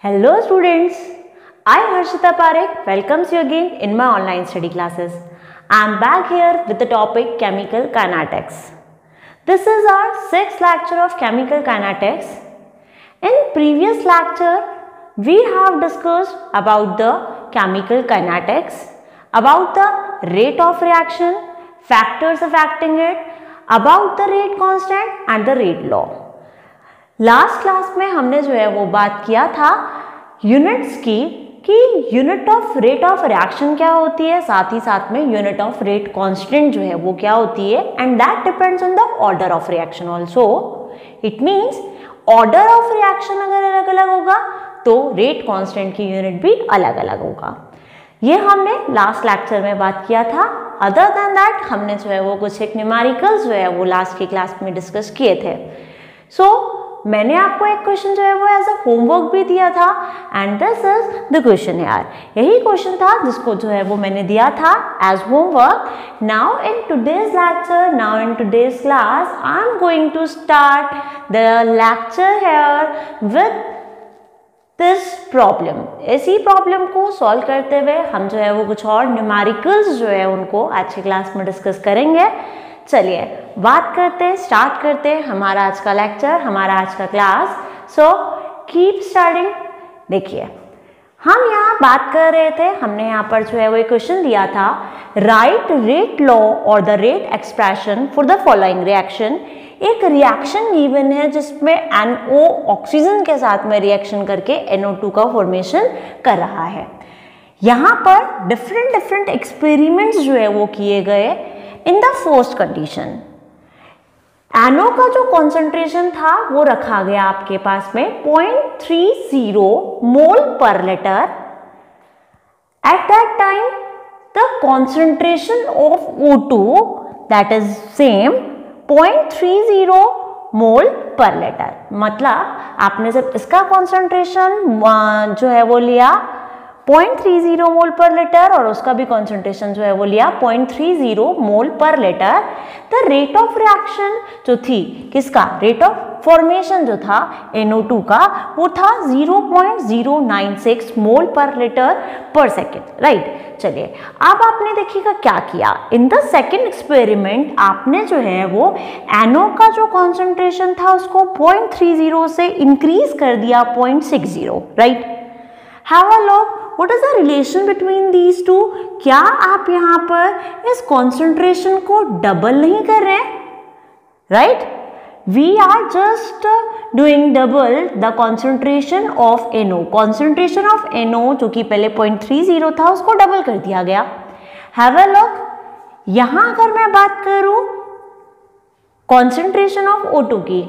Hello students, I Harshita Parekh welcomes you again in my online study classes. I am back here with the topic chemical kinetics. This is our sixth lecture of chemical kinetics. In previous lecture, we have discussed about the chemical kinetics, about the rate of reaction, factors affecting it, about the rate constant and the rate law. Last class में हमने जो है वो बात किया था units की कि unit of rate of reaction क्या होती है, साथ ही साथ में यूनिट ऑफ रेट कांस्टेंट जो है वो क्या होती है, and that depends on the order of reaction also. It means order of reaction अगर अलग अलग होगा तो रेट कांस्टेंट की यूनिट भी अलग अलग होगा. ये हमने लास्ट लेक्चर में बात किया था. अदर देन दैट हमने जो है वो कुछ एक न्यूमेरिकल्स जो है वो लास्ट की क्लास में डिस्कस किए थे. मैंने आपको एक क्वेश्चन जो है वो एज अ होमवर्क भी दिया था and this is the question यार. यही क्वेश्चन था जिसको जो है वो मैंने दिया था as homework. Now in today's lecture, now in today's class I am going to start the lecture here with this problem. इसी प्रॉब्लम को सॉल्व करते हुए हम जो है वो कुछ और न्यूमेरिकल्स जो है उनको आज की क्लास में डिस्कस करेंगे. चलिए बात करते हैं, स्टार्ट करते हैं हमारा आज का लेक्चर, हमारा आज का क्लास. So keep starting. देखिए हम यहाँ बात कर रहे थे, हमने यहाँ पर जो है वो एक क्वेश्चन दिया था, राइट रेट लॉ और the rate expression for the following reaction. एक रिएक्शन गिवन है जिसमें NO ऑक्सीजन के साथ में रिएक्शन करके NO2 का फॉर्मेशन कर रहा है. यहाँ पर डिफरेंट एक्सपेरिमेंट्स जो है वो किए गए. In the first condition NO का जो कॉन्सेंट्रेशन था वो रखा गया आपके पास में 0.30 मोल पर litre. At that time the concentration of O2 that is same 0.30 मोल पर लीटर. मतलब आपने जब इसका कॉन्सेंट्रेशन जो है वो लिया 0.30 मोल पर लीटर और उसका भी कॉन्सेंट्रेशन जो है वो लिया 0.30 मोल पर litre. The rate of reaction जो थी, किसका रेट ऑफ फॉर्मेशन जो था NO2 का, वो था 0.096 मोल पर लीटर पर सेकेंड. राइट. चलिए अब आपने देखिएगा क्या किया. इन द सेकेंड एक्सपेरिमेंट आपने जो है वो NO का जो कॉन्सेंट्रेशन था उसको 0.30 से इंक्रीज कर दिया 0.60. Right. Have a look what is the relation between these two. क्या आप यहाँ पर इस कॉन्सेंट्रेशन को डबल नहीं कर रहे हैं? Right. We are just doing double the concentration of NO. Concentration of NO जो कि पहले 0.30 था उसको डबल कर दिया गया. Have a look. यहां अगर मैं बात करूं कॉन्सेंट्रेशन ऑफ O2 की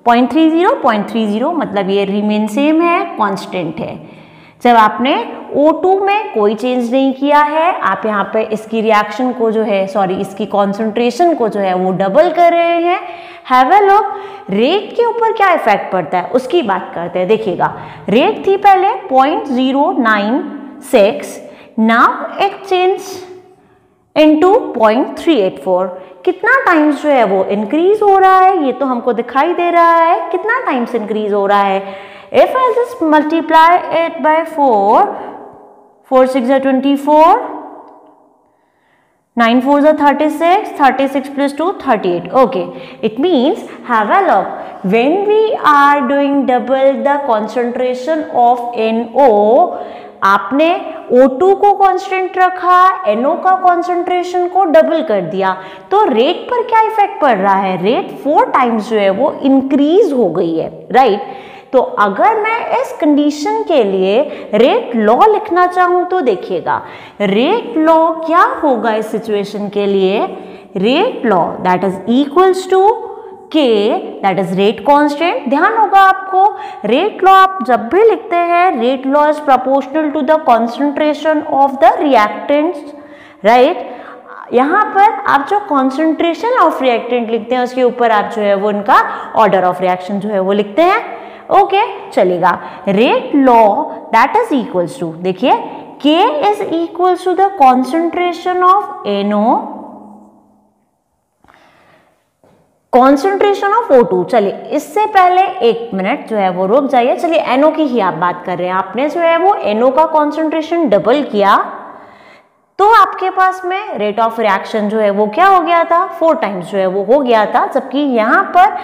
0.30 मतलब ये रिमेन सेम है, कांस्टेंट है. जब आपने O2 में कोई चेंज नहीं किया है, आप यहाँ पे इसकी रिएक्शन को जो है इसकी कॉन्सेंट्रेशन को जो है वो डबल कर रहे हैं. Have a look. रेट के ऊपर क्या इफेक्ट पड़ता है उसकी बात करते हैं. देखिएगा रेट थी पहले 0.096, नाउ इट चेंज इनटू 0.384. कितना टाइम्स जो है वो इंक्रीज हो रहा है, ये तो हमको दिखाई दे रहा है. कितना टाइम्स इंक्रीज हो रहा है? If I just multiply it by 4, 4 6 are 24, 9 4 are 36, 36 plus 2 38. Okay, it means have a look. When we are doing double the concentration of NO, आपने O2 को कांस्टेंट रखा, NO का कॉन्सेंट्रेशन को डबल कर दिया, तो रेट पर क्या इफेक्ट पड़ रहा है? रेट 4 टाइम्स जो है वो इंक्रीज हो गई है. राइट. तो अगर मैं इस कंडीशन के लिए रेट लॉ लिखना चाहूं तो देखिएगा रेट लॉ क्या होगा इस सिचुएशन के लिए. Rate law that is equals to K that is rate constant. ध्यान होगा आपको रेट लॉ आप जब भी लिखते हैं rate law is proportional to the concentration of the reactants. Right. यहाँ पर आप जो कॉन्सेंट्रेशन ऑफ रिएक्टेंट लिखते हैं उसके ऊपर आप जो है वो उनका ऑर्डर ऑफ रिएक्शन जो है वो लिखते हैं. ओके चलेगा. Rate law that is equals to, देखिए K is equals to the concentration of NO concentration of O2, चलिए इससे पहले एक मिनट जो है वो रुक जाइए। चलिए NO की ही आप बात कर रहे हैं, आपने जो है वो NO का कॉन्सेंट्रेशन डबल किया तो आपके पास में रेट ऑफ रिएक्शन जो है वो क्या हो गया था, 4 टाइम्स जो है वो हो गया था, जबकि यहाँ पर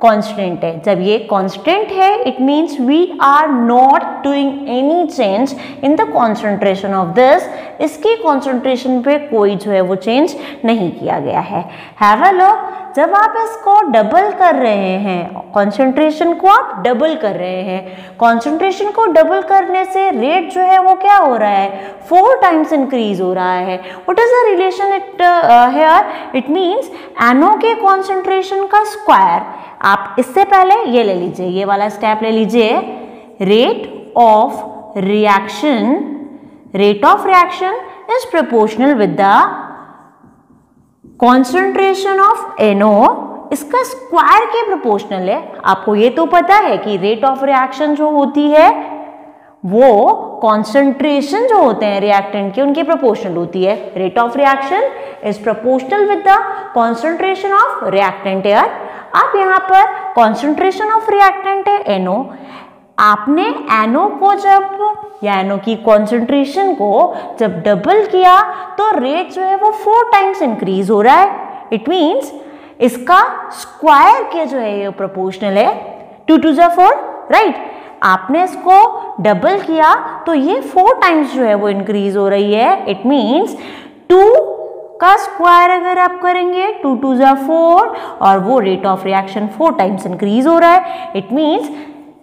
कांस्टेंट है। जब ये कांस्टेंट है it means we are not doing any change in the concentration of this, इसकी कॉन्सेंट्रेशन पे कोई जो है वो चेंज नहीं किया गया है। हैव अ लुक, जब आप इसको डबल कर रहे हैं, कॉन्सेंट्रेशन को आप डबल कर रहे हैं, कॉन्सेंट्रेशन को डबल करने से रेट जो है वो क्या हो रहा है, 4 टाइम्स इंक्रीज हो रहा है। What is the relation it here, it means NO के कॉन्सेंट्रेशन का स्क्वायर, आप इससे पहले ये ले लीजिए, ये वाला स्टेप ले लीजिए, rate of reaction is proportional with the concentration of NO, इसका स्क्वायर के प्रोपोर्शनल है। आपको ये तो पता है कि रेट ऑफ रिएक्शन जो होती है वो कॉन्सेंट्रेशन जो होते हैं रिएक्टेंट के उनके प्रोपोर्शनल होती है। Rate of reaction is proportional with the concentration of reactant. यार आप यहाँ पर कॉन्सेंट्रेशन ऑफ रिएक्टेंट है NO, आपने NO को जब या NO की कॉन्सेंट्रेशन को जब डबल किया तो रेट जो है वो 4 टाइम्स इंक्रीज हो रहा है। इट मींस इसका स्क्वायर के जो है ये प्रोपोर्शनल है 2 2 जा 4, राइट। आपने इसको डबल किया तो ये 4 टाइम्स जो है वो इंक्रीज हो रही है। इट मींस 2 का स्क्वायर अगर आप करेंगे 2 2 जा 4 और वो rate of reaction 4 times increase हो रहा है। इट मींस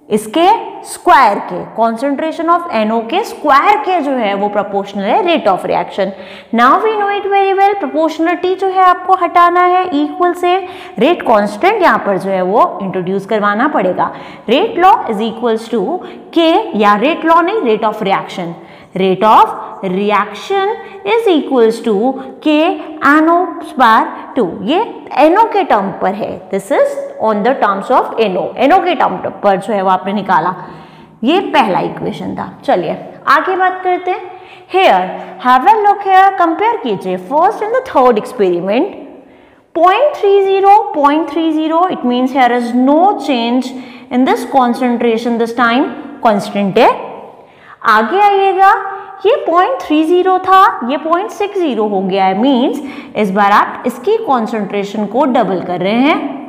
इसके स्क्वायर के, कॉन्सेंट्रेशन ऑफ NO के स्क्वायर के जो है वो प्रोपोर्शनल है rate of reaction. Now we know it very well, proportionality जो है आपको हटाना है, इक्वल से रेट कांस्टेंट यहाँ पर जो है वो इंट्रोड्यूस करवाना पड़ेगा। Rate law is equals to K, या रेट लॉ नहीं, rate of reaction, rate of reaction is equals to K NO/2, ये NO के टर्म पर है, this is on the terms of NO के टर्म पर जो है वो आपने निकाला, ये पहला इक्वेशन था। चलिए आगे बात करते हैं। Here have a look, here compare कीजिए first and the third experiment, 0.30 it means here is no change in this concentration, this time constant है। आगे आइएगा, ये 0.30 था, ये 0.60 हो गया है, मींस इस बार आप इसकी कॉन्सेंट्रेशन को डबल कर रहे हैं,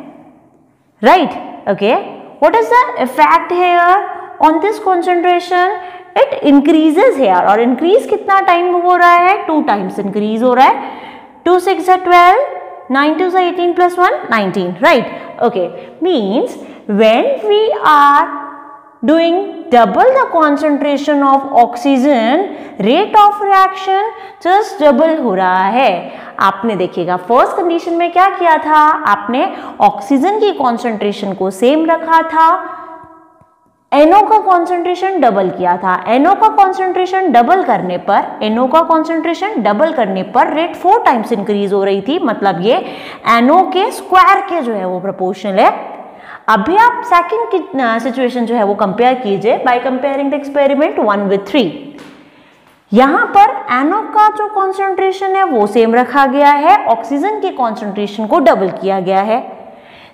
right. Okay, what is the effect here on this concentration, it increases here, और इंक्रीज कितना टाइम हो रहा है, 2 टाइम्स इंक्रीज हो रहा है। 2 6 12, 9 2 18 + 1 19, right. Okay, means when we are doing double the concentration of oxygen, rate of reaction just double हो रहा है। आपने देखिएगा फर्स्ट कंडीशन में क्या किया था, आपने ऑक्सीजन की कॉन्सेंट्रेशन को सेम रखा था, NO का कॉन्सेंट्रेशन डबल किया था। NO का कॉन्सेंट्रेशन डबल करने पर रेट 4 टाइम्स इंक्रीज हो रही थी, मतलब ये NO के स्क्वायर के जो है वो प्रोपोर्शनल है। अभी आप सेकंड की सिचुएशन जो है वो कंपेयर कीजिए by comparing the experiment 1 with 3। यहां पर NO का जो कॉन्सेंट्रेशन है वो सेम रखा गया है, ऑक्सीजन के कॉन्सेंट्रेशन को डबल किया गया है।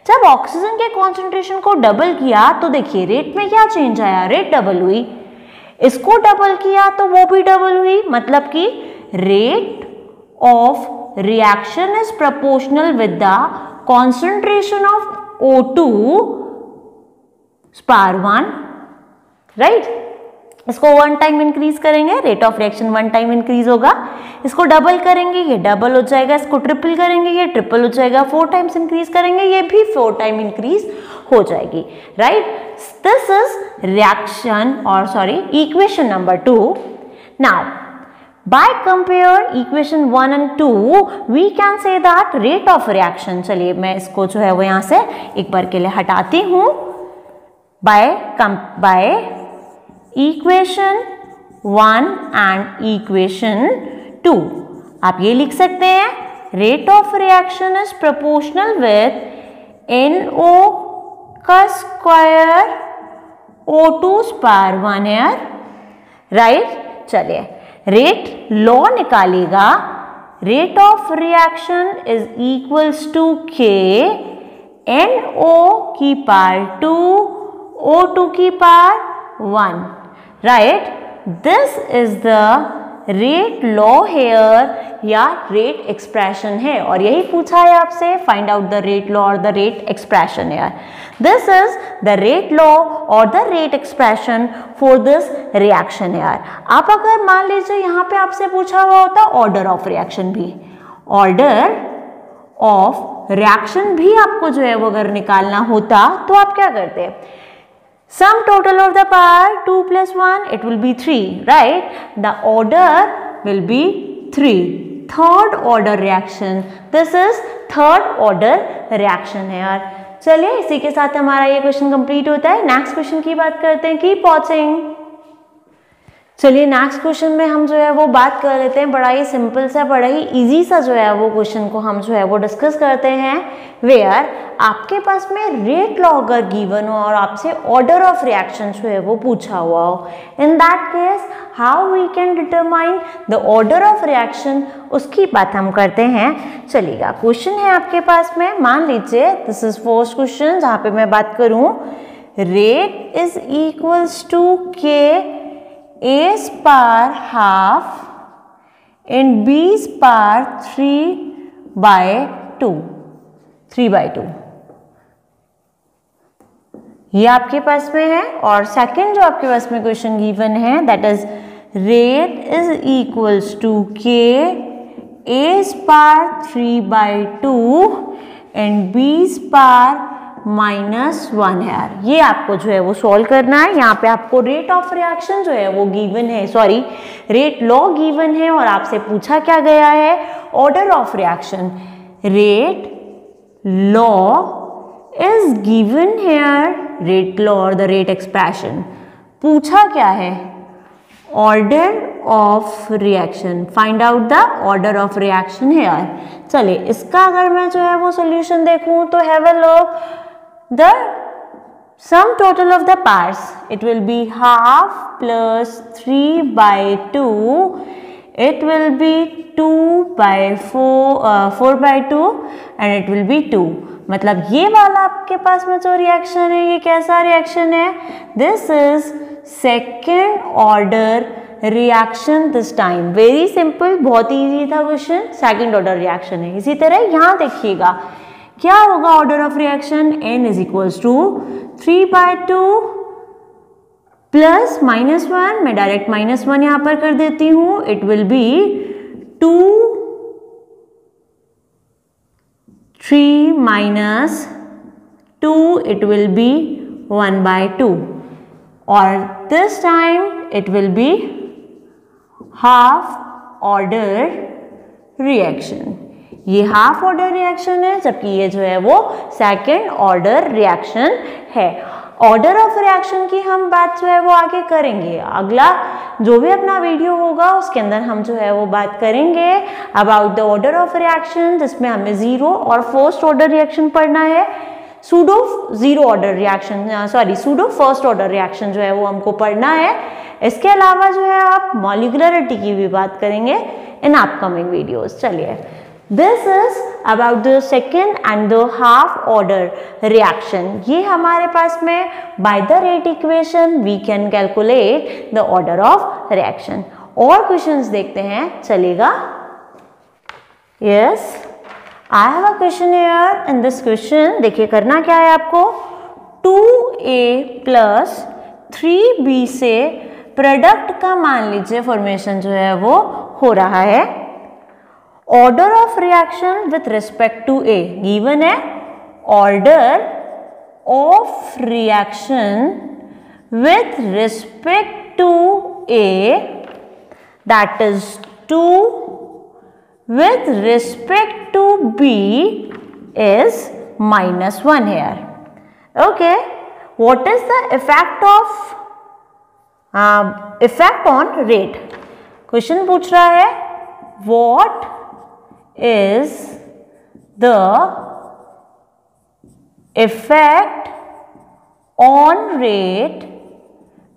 जब ऑक्सीजन के कॉन्सेंट्रेशन को डबल किया तो देखिए रेट में क्या चेंज आया, रेट डबल हुई। इसको डबल किया तो वो भी डबल हुई, मतलब कि rate of reaction is proportional with the concentration of O2/1, right. इसको 1 टाइम इंक्रीज करेंगे, rate of reaction 1 time increase होगा। इसको डबल करेंगे, ये डबल हो जाएगा। इसको ट्रिपल करेंगे, ये ट्रिपल हो जाएगा। 4 टाइम्स इंक्रीज करेंगे, ये भी 4 टाइम इंक्रीज हो जाएगी, राइट। दिस इज रिएक्शन और equation number 2। Now by compare equation 1 and 2 we can say that rate of reaction, चलिए मैं इसको जो है वो यहाँ से एक बार के लिए हटाती हूँ। by equation 1 and equation 2 आप ये लिख सकते हैं, rate of reaction is proportional with NO का स्क्वायर O2/1 है, राइट। चलिए रेट लॉ निकालेगा, rate of reaction is equals to K NO की पावर 2, O2 की power 1, right. This is the rate law here या रेट एक्सप्रेशन है, और यही पूछा है आपसे, find out the rate law और the rate expression here. This is the rate law और the rate expression for this reaction here. आप अगर मान लीजिए यहाँ पे आपसे पूछा हुआ होता ऑर्डर ऑफ रिएक्शन भी, ऑर्डर ऑफ रिएक्शन भी आपको जो है वो अगर निकालना होता तो आप क्या करते? Sum total of the power 2 plus 1, it will be 3, right? The order will be 3. Third order reaction. This is third order reaction है यार। चलिए इसी के साथ हमारा ये क्वेश्चन कंप्लीट होता है। नेक्स्ट क्वेश्चन की बात करते हैं। Keep watching. चलिए नेक्स्ट क्वेश्चन में हम जो है वो बात कर लेते हैं, बड़ा ही सिंपल सा, बड़ा ही इजी सा जो है वो क्वेश्चन को हम जो है वो डिस्कस करते हैं। वेयर आपके पास में रेट लॉ अगर गिवन हो और आपसे ऑर्डर ऑफ रिएक्शन जो है वो पूछा हुआ हो, in that case how we can determine the order of reaction, उसकी बात हम करते हैं। चलिएगा क्वेश्चन है आपके पास में, मान लीजिए दिस इज फर्स्ट क्वेश्चन जहाँ पे मैं बात करूँ, rate is equals to K A's power half and B's power 3/2, 3/2 ये आपके पास में है। और सेकंड जो आपके पास में क्वेश्चन गिवन है, that is rate is equals to K A's power 3/2 and B's power -1 है यार। ये आपको जो है वो सॉल्व करना है। यहाँ पे आपको रेट ऑफ रिएक्शन जो है वो गिवन है, सॉरी रेट लॉ गिवन है, और आपसे पूछा क्या गया है? Order of reaction. Rate law is given here, rate law और द रेट एक्सप्रेशन। पूछा क्या है? Order of reaction. Find out the order of reaction here. चलिए इसका अगर मैं जो है वो सोल्यूशन देखूं तो have a look, the sum total of the parts, it will be half plus 3/2, it will be 4/2 and it will be 2। मतलब ये वाला आपके पास में जो रिएक्शन है ये कैसा रिएक्शन है? This is second order reaction this time. Very simple, बहुत इजी था क्वेश्चन, सेकेंड ऑर्डर रिएक्शन है। इसी तरह यहाँ देखिएगा क्या होगा order of reaction, n is equals to 3/2 plus -1, मैं डायरेक्ट -1 यहां पर कर देती हूं, it will be 2 3 minus 2, it will be 1/2, or this time it will be half order reaction। ये हाफ ऑर्डर रिएक्शन है, जबकि ये जो है वो सेकेंड ऑर्डर रिएक्शन है। ऑर्डर ऑफ रिएक्शन की हम बात जो है वो आगे करेंगे, अगला जो भी अपना वीडियो होगा उसके अंदर हम जो है वो बात करेंगे about the order of reaction, जिसमें हमें जीरो और फर्स्ट ऑर्डर रिएक्शन पढ़ना है। Pseudo zero order reaction, sorry pseudo first order reaction जो है वो हमको पढ़ना है। इसके अलावा जो है आप मॉलिक्युलरिटी की भी बात करेंगे इन अपकमिंग वीडियोस। चलिए, this is about the second and the half order reaction. ये हमारे पास में by the rate equation we can calculate the order of reaction. और क्वेश्चंस देखते हैं, चलेगा? Yes, I have a question here. In this question देखिए करना क्या है आपको, 2a प्लस 3b से प्रोडक्ट का मान लीजिए फॉर्मेशन जो है वो हो रहा है। Order of reaction with respect to A given है, order of reaction with respect to A that is 2 with respect to b is -1 here. Okay, what is the effect on rate? Question पूछ रहा है, what is the effect on rate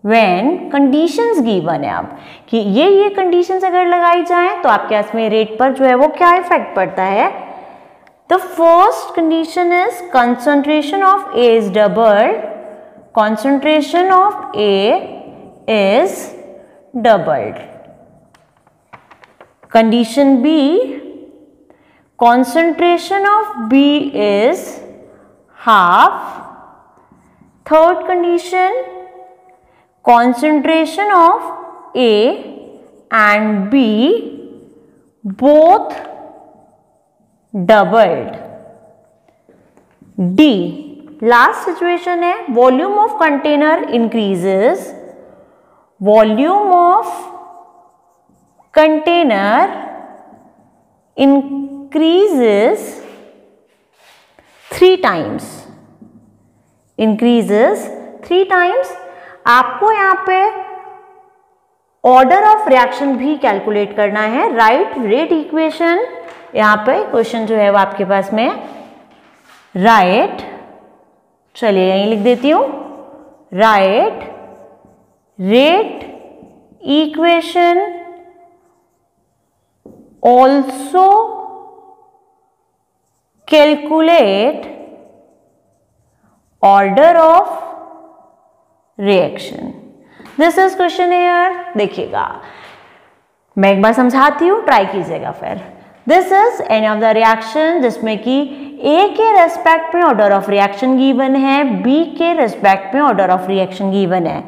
when conditions given है। आप कि ये conditions अगर लगाई जाएं तो आपके पास में रेट पर जो है वो क्या इफेक्ट पड़ता है। The first condition is concentration of A is doubled. Concentration of A is doubled. Condition B, concentration of B is half. Third condition, concentration of A and B both doubled. D, last situation है, volume of container increases. Volume of container increases 3 times. Increases 3 times. आपको यहाँ पे order of reaction भी calculate करना है. Right rate equation, यहाँ पे question जो है वो आपके पास में राइट, चलिए यहीं लिख देती हूं, right rate equation also calculate order of reaction. This is question here. देखिएगा, मैं एक बार समझाती हूँ, ट्राई कीजिएगा फिर. This is any of the reaction जिसमें कि ए के रेस्पेक्ट में ऑर्डर ऑफ रिएक्शन गिवन है, बी के रेस्पेक्ट में ऑर्डर ऑफ रिएक्शन गिवन है.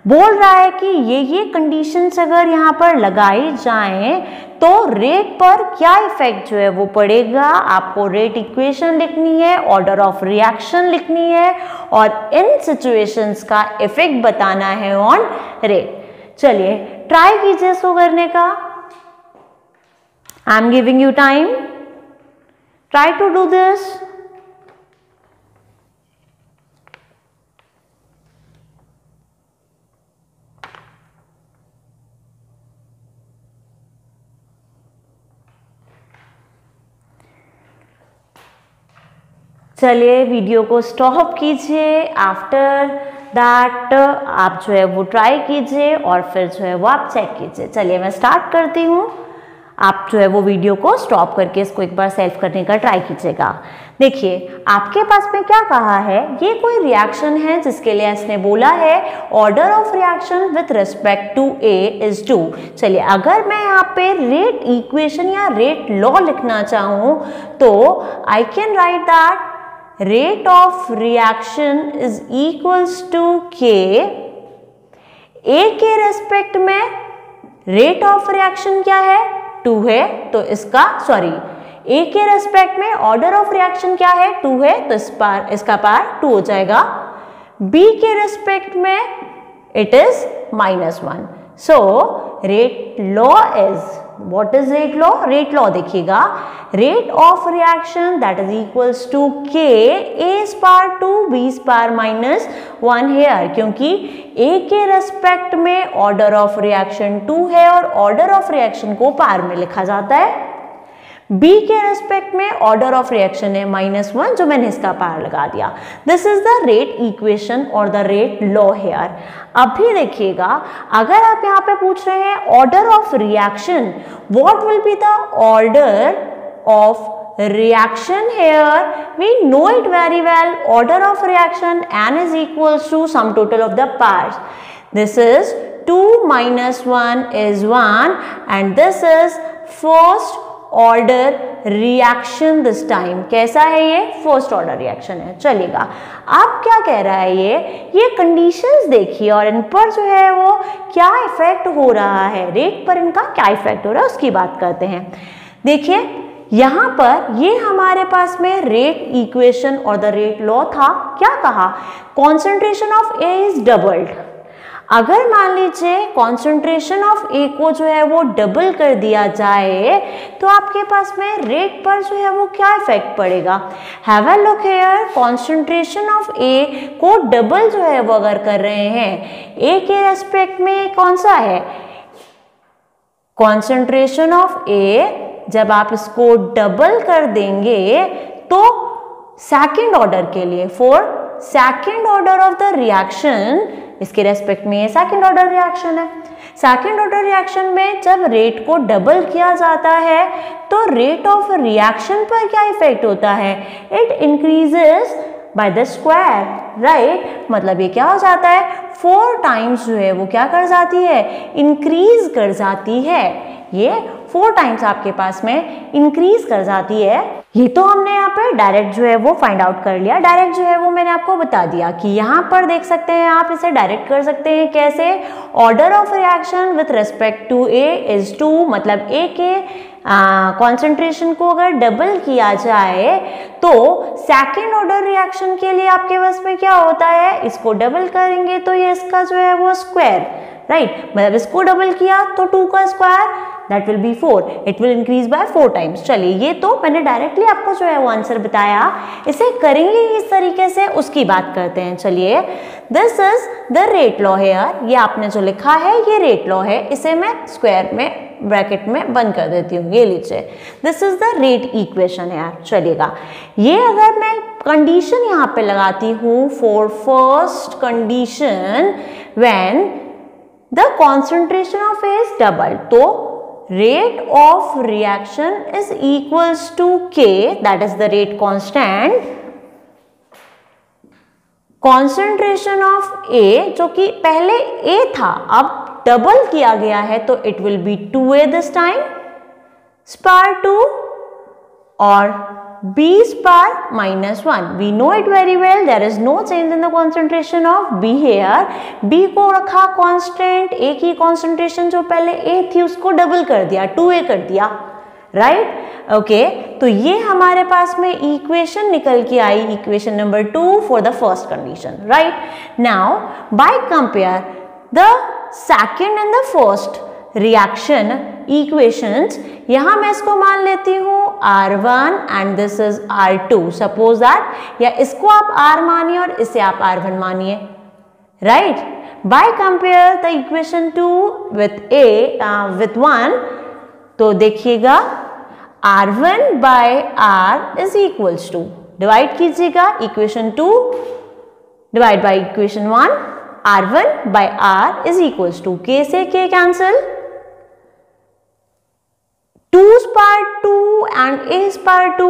बोल रहा है कि ये कंडीशंस अगर यहाँ पर लगाई जाएं तो रेट पर क्या इफेक्ट जो है वो पड़ेगा. आपको रेट इक्वेशन लिखनी है, ऑर्डर ऑफ रिएक्शन लिखनी है और इन सिचुएशंस का इफेक्ट बताना है ऑन रेट. चलिए ट्राई कीजिए इसको करने का. I am giving you time, try to do this. चलिए वीडियो को स्टॉप कीजिए. आफ्टर दैट आप जो है वो ट्राई कीजिए और फिर जो है वो आप चेक कीजिए. चलिए मैं स्टार्ट करती हूँ. आप जो है वो वीडियो को स्टॉप करके इसको एक बार सेल्फ करने का ट्राई कीजिएगा. देखिए आपके पास में क्या कहा है, ये कोई रिएक्शन है जिसके लिए इसने बोला है order of reaction with respect to A is 2. चलिए अगर मैं यहाँ पे रेट इक्वेशन या रेट लॉ लिखना चाहूँ तो I can write that rate of reaction is equals to K. A के रेस्पेक्ट में रेट ऑफ रिएक्शन क्या है, 2 है, तो इसका A के रेस्पेक्ट में ऑर्डर ऑफ रिएक्शन क्या है, 2 है, तो इसका पार 2 हो जाएगा. B के रेस्पेक्ट में it is -1. So rate law is, what is rate law? Rate law देखिएगा, rate of reaction that is equals to K A power 2 B power -1 here, क्योंकि A के रेस्पेक्ट में ऑर्डर ऑफ रिएक्शन 2 है और order of reaction को पार में लिखा जाता है. B के रेस्पेक्ट में ऑर्डर ऑफ रिएक्शन है -1, जो मैंने इसका पार लगा दिया. This is the rate equation और द रेट लॉ हेयर. अभी देखिएगा, अगर आप यहाँ पे पूछ रहे हैं order of reaction, what will be the order of reaction here, we know it very well. Order of reaction n is equals to sum total of the parts. This is 2 - 1 is 1 and this is first order reaction. This time कैसा है, ये first order reaction है. चलेगा, अब क्या कह रहा है, ये कंडीशंस देखिए और इन पर जो है वो क्या इफेक्ट हो रहा है, रेट पर इनका क्या इफेक्ट हो रहा है उसकी बात करते हैं. देखिए यहां पर ये हमारे पास में रेट इक्वेशन और द रेट लॉ था. क्या कहा, concentration of A is doubled. अगर मान लीजिए कॉन्सेंट्रेशन ऑफ ए को जो है वो डबल कर दिया जाए तो आपके पास में रेट पर जो है वो क्या इफेक्ट पड़ेगा. Have a look here, concentration of A को डबल जो है वो अगर कर रहे हैं, ए के रेस्पेक्ट में कौन सा है, कॉन्सेंट्रेशन ऑफ ए. जब आप इसको डबल कर देंगे तो सेकेंड ऑर्डर के लिए, for second order of the reaction इसके रेस्पेक्ट में ये सेकंड ऑर्डर रिएक्शन है। सेकंड ऑर्डर रिएक्शन में जब रेट को डबल किया जाता है तो रेट ऑफ रिएक्शन पर क्या इफेक्ट होता है, it increases by the square, right. मतलब ये क्या हो जाता है, 4 टाइम्स जो है वो क्या कर जाती है, इंक्रीज कर जाती है। ये 4 टाइम्स आपके पास में इंक्रीज कर जाती है। ये तो हमने यहाँ पे डायरेक्ट जो है वो फाइंड आउट कर लिया, डायरेक्ट जो है वो मैंने आपको बता दिया कि यहाँ पर देख सकते हैं आप इसे डायरेक्ट कर सकते हैं कैसे, order of reaction with respect to A is 2, मतलब ए के कॉन्सेंट्रेशन को अगर डबल किया जाए तो सेकेंड ऑर्डर रिएक्शन के लिए आपके पास में क्या होता है, इसको डबल करेंगे तो ये इसका जो है वो स्क्वायर, राइट। मतलब इसको डबल किया तो 2 का square that will be 4, it will increase by 4 times. चलिए ये तो मैंने डायरेक्टली आपको जो है वो आंसर बताया, इसे करेंगे इस तरीके से उसकी बात करते हैं। चलिए, this is the rate law here, ये आपने जो लिखा है ये रेट लॉ है, इसे मैं स्क्वायर में ब्रैकेट में बंद कर देती हूँ, ये लीजिए, this is the rate equation है। चलिएगा, ये अगर मैं कंडीशन यहाँ पे लगाती हूँ for first condition when the concentration of A is double, तो rate of reaction is equals to K, that is the rate constant, concentration of A जो कि पहले A था अब डबल किया गया है तो it will be 2A this time, spar 2 और B spar -1. We know it very well, there is no change in the concentration of B here. B को रखा constant, A की concentration जो पहले A थी उसको डबल कर दिया, 2A कर दिया, राइट, ओके। तो ये हमारे पास में इक्वेशन निकल के आई, equation number 2 for the first condition, right. Now by compare the second and the first reaction equations, यहां मैं इसको मान लेती हूं R1 and this is R2, suppose that, या इसको आप R मानिए और इसे आप R1 मानिए, right. By compare the equation 2 with with 1, तो देखिएगा R1 by R is equals to, divide कीजिएगा equation 2 divide by equation 1, R1 by R is equals to, K से K cancel, 2 spar 2 and A spar 2,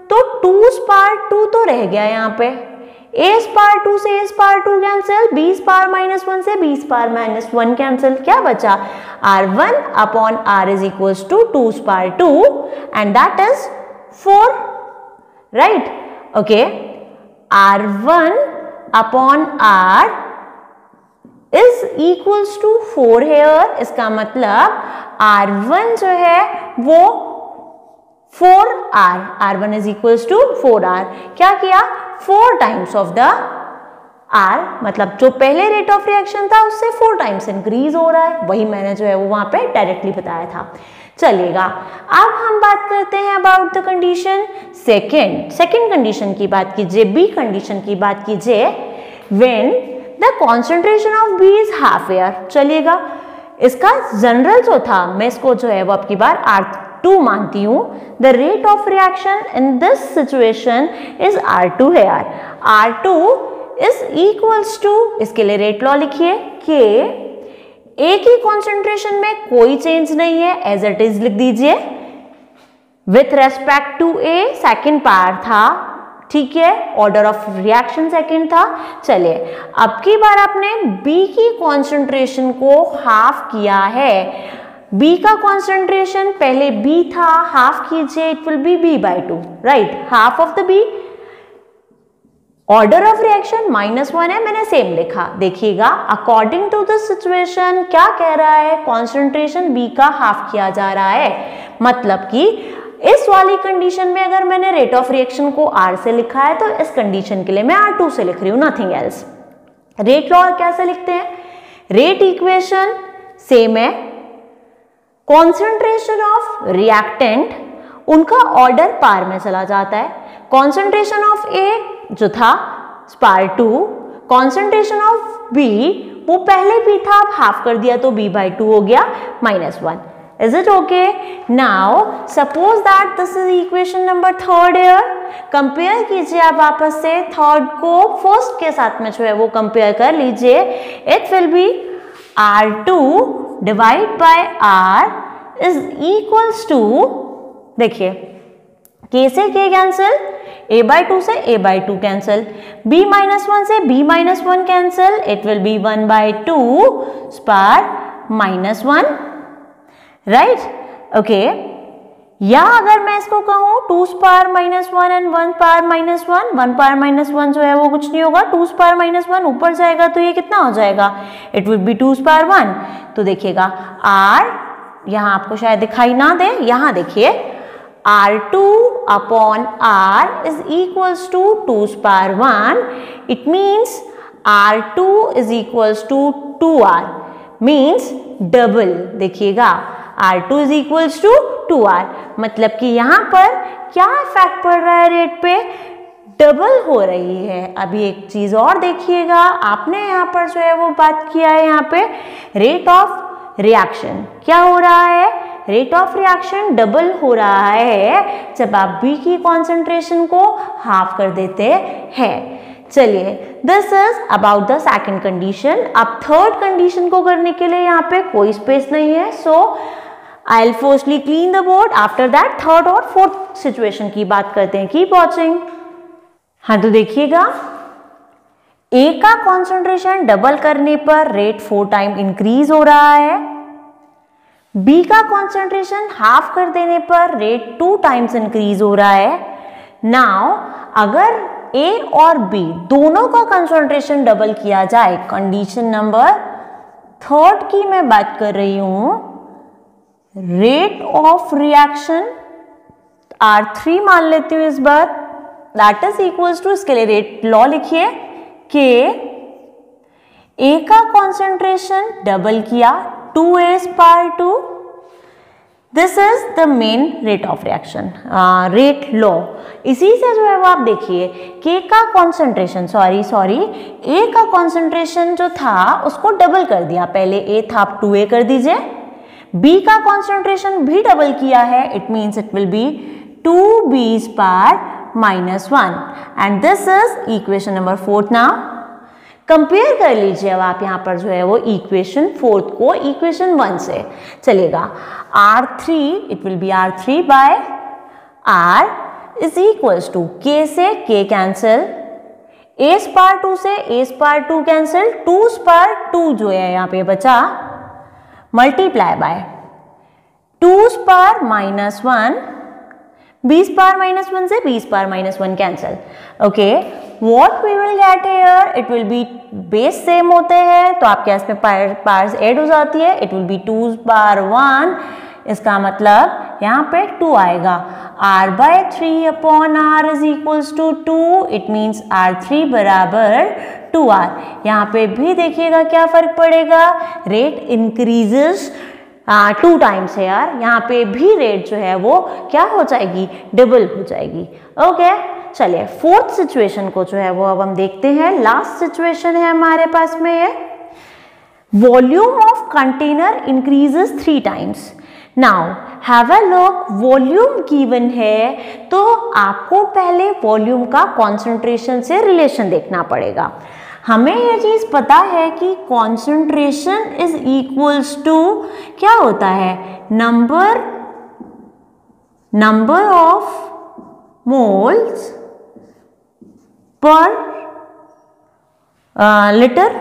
तो 2 spar 2 तो रह गया यहाँ पे, A spar 2 से A spar 2 cancel, B spar -1 से B spar -1 कैंसिल, क्या बचा, R1 upon R is equals to 2 spar 2 and that is 4, right, okay. R1 upon R is equals to 4 here, इसका मतलब R1 जो है वो 4R, R1 is equals to 4R, क्या किया, 4 टाइम्स ऑफ द R, मतलब जो पहले रेट ऑफ रिएक्शन था उससे 4 टाइम्स इंक्रीज हो रहा है, वही मैंने जो है वो वहां पे डायरेक्टली बताया था। चलिएगा, अब हम बात करते हैं about the condition second condition की बात कीजिए, बी कंडीशन की बात कीजिए, when the concentration of B is half here. चलिएगा, इसका जनरल जो था मैं इसको जो है वो आपकी बार R2 मानती हूं, the rate of reaction in this situation is R2 है यार, R2 इज इक्वल्स टू, इसके लिए रेट लॉ लिखिए कि A की कॉन्सेंट्रेशन में कोई चेंज नहीं है, एज इट इज लिख दीजिए, with respect to A second power था, ठीक है, ऑर्डर ऑफ रिएक्शन सेकंड था। चलिए, अब की बार आपने B की कॉन्सेंट्रेशन को हाफ किया है, B का कॉन्सेंट्रेशन पहले B था, हाफ कीजिए, it will be B by 2, right, half of the B, order of reaction -1 है, मैंने सेम लिखा, देखिएगा अकॉर्डिंग टू दिस सिचुएशन क्या कह रहा है, कॉन्सेंट्रेशन B का हाफ किया जा रहा है, मतलब कि इस वाली कंडीशन में अगर मैंने रेट ऑफ रिएक्शन को R से लिखा है तो इस कंडीशन के लिए मैं R2 से लिख रही हूं, नथिंग एल्स। रेट लॉ कैसे लिखते हैं, रेट इक्वेशन सेम है, कॉन्सेंट्रेशन ऑफ रिएक्टेंट उनका ऑर्डर पार में चला जाता है, कॉन्सेंट्रेशन ऑफ A जो था स्पार 2, कॉन्सेंट्रेशन ऑफ B वो पहले भी था, अब हाफ कर दिया तो B by 2 हो गया -1, Is it okay? Now suppose that this is equation number 3 here. Compare कीजिए आप आपस से थर्ड को फर्स्ट के साथ में जो है वो कंपेयर कर लीजिए. It will be R2 divide by R is equals to, देखिए K से K कैंसिल, a/2 से a/2 कैंसिल, b-1 से b-1 cancel, it will be 1/2 square -1, right. Okay, या अगर मैं इसको कहूँ 2 स्क्वायर -1 एंड 1 पावर -1, 1 पावर -1 जो है वो कुछ नहीं होगा, 2 स्क्वायर -1 ऊपर जाएगा तो ये कितना हो जाएगा, इट विल बी 2 स्क्वायर 1. तो देखिएगा R, यहाँ आपको शायद दिखाई ना दे, यहाँ देखिए R2 upon R is equals to 2 square 1. It means R2 is equals to 2R, means double. देखिएगा R2 is equals to 2R, मतलब कि यहाँ पर क्या इफेक्ट पड़ रहा है रेट पे, डबल हो रही है. अभी एक चीज और देखिएगा, आपने यहाँ पर जो है वो बात किया है यहाँ पे रेट ऑफ रिएक्शन. क्या हो रहा है, रेट ऑफ रिएक्शन डबल हो रहा है जब आप B की कॉन्सेंट्रेशन को हाफ कर देते हैं. चलिए, this is about the second condition. अब थर्ड कंडीशन को करने के लिए यहाँ पे कोई स्पेस नहीं है, so I will firstly clean the board. After that third और फोर्थ सिचुएशन की बात करते हैं. Keep watching. हाँ, तो देखिएगा A का कॉन्सेंट्रेशन डबल करने पर रेट 4 टाइम इंक्रीज हो रहा है. B का कॉन्सेंट्रेशन हाफ कर देने पर रेट 2 टाइम्स इंक्रीज हो रहा है. नाउ अगर A और B दोनों का कॉन्सेंट्रेशन डबल किया जाए, कंडीशन नंबर थर्ड की मैं बात कर रही हूं, रेट ऑफ रिएक्शन R3 मान लेती हूं इस बार, दैट इज इक्वल्स टू, इसके लिए रेट लॉ लिखिए कि A का कॉन्सेंट्रेशन डबल किया 2A power 2, this is the main rate of reaction, rate law. इसी से जो है वो आप देखिए K का कॉन्सेंट्रेशन, सॉरी A का कॉन्सेंट्रेशन जो था उसको डबल कर दिया. पहले A था, आप 2A कर दीजिए. B का कॉन्सेंट्रेशन भी डबल किया है, it means it will B 2B power -1 and this is equation number 4. Now compare कर लीजिए अब आप यहाँ पर जो है वो इक्वेशन 4 को इक्वेशन 1 से. चलेगा R3, it will be R3 by R is equals to K से K कैंसिल, A स्क्वायर 2 से A स्क्वायर 2 कैंसिल, 2 स्क्वायर 2 जो है यहाँ पे बचा, multiply by 2 square -1, B square -1 से B square -1 cancel. Okay, what we will get here, it will be, base same होते हैं तो आपके इसमें पार्ट्स ऐड हो जाती है, इट विल बी 2 स्क्वायर 1. इसका मतलब यहाँ पे 2 आएगा. R/3 upon R is equals to 2, it means R3 बराबर 2R. यहाँ पे भी देखिएगा क्या फर्क पड़ेगा, रेट इंक्रीजेस 2 टाइम्स है यार. यहाँ पे भी रेट जो है वो क्या हो जाएगी, डबल हो जाएगी. ओके, चलिए फोर्थ सिचुएशन को जो है वो अब हम देखते हैं. लास्ट सिचुएशन है हमारे पास में ये, volume of container increases 3 times. Now have a look, volume given है तो आपको पहले वॉल्यूम का कॉन्सेंट्रेशन से रिलेशन देखना पड़ेगा. हमें यह चीज पता है कि कॉन्सेंट्रेशन इज इक्वल्स टू क्या होता है, number of moles per litre,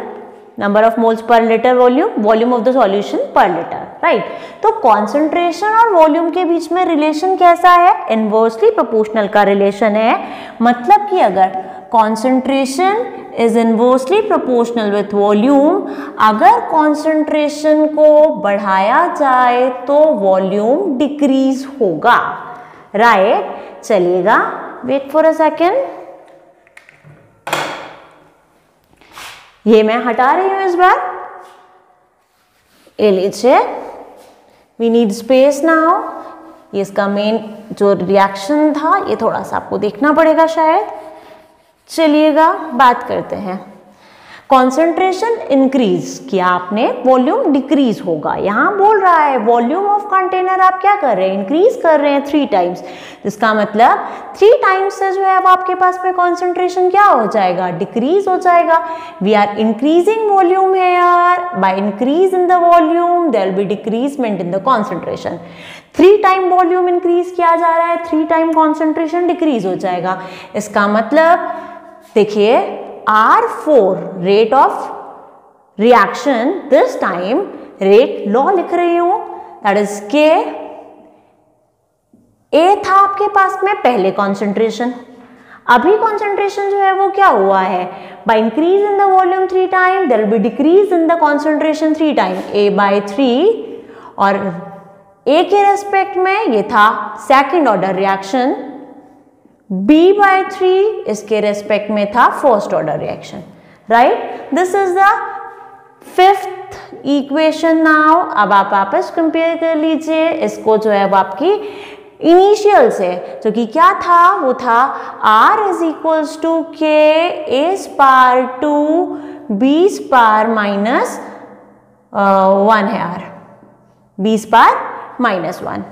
number of moles per litre volume of the solution पर लीटर, राइट. तो कॉन्सेंट्रेशन और वॉल्यूम के बीच में रिलेशन कैसा है, इनवर्सली प्रोपोर्शनल का रिलेशन है. मतलब कि अगर concentration is inversely proportional with volume, अगर कॉन्सेंट्रेशन को बढ़ाया जाए तो वॉल्यूम डिक्रीज होगा, राइट. चलिएगा, वेट फॉर अ सेकेंड, ये मैं हटा रही हूं इस बार. ये लीजिए, वी नीड स्पेस नाउ. ये इसका मेन जो रिएक्शन था ये थोड़ा सा आपको देखना पड़ेगा शायद. चलिएगा बात करते हैं. कॉन्सेंट्रेशन इंक्रीज किया आपने, वॉल्यूम डिक्रीज होगा। यहाँ बोल रहा है वॉल्यूम ऑफ कंटेनर आप क्या कर रहे हैं, इंक्रीज कर रहे हैं 3 टाइम्स। इसका मतलब 3 टाइम्स से जो है वो आपके पास में कॉन्सेंट्रेशन क्या हो जाएगा, डिक्रीज हो जाएगा। We are increasing volume here, by increase in the volume there will be decreasement in the concentration. 3 time volume increase किया जा रहा है, 3 टाइम कॉन्सेंट्रेशन डिक्रीज हो जाएगा। इसका मतलब देखिए R4 rate of reaction, this time rate law लिख रही हूं, दैट इज के। ए था आपके पास में पहले कॉन्सेंट्रेशन, अभी कॉन्सेंट्रेशन जो है वो क्या हुआ है, by increase in the volume 3 time there will be decrease in the concentration 3 time, A/3। और ए के रेस्पेक्ट में ये था सेकेंड ऑर्डर रिएक्शन, B/3 इसके रेस्पेक्ट में था first order reaction, right. This is the 5th equation now. अब आप आपस कंपेयर कर लीजिए इसको जो है वो आपकी इनिशियल से, जो कि क्या था, वो था R is equals to K A spar two B spar minus 1 है R, B spar minus 1।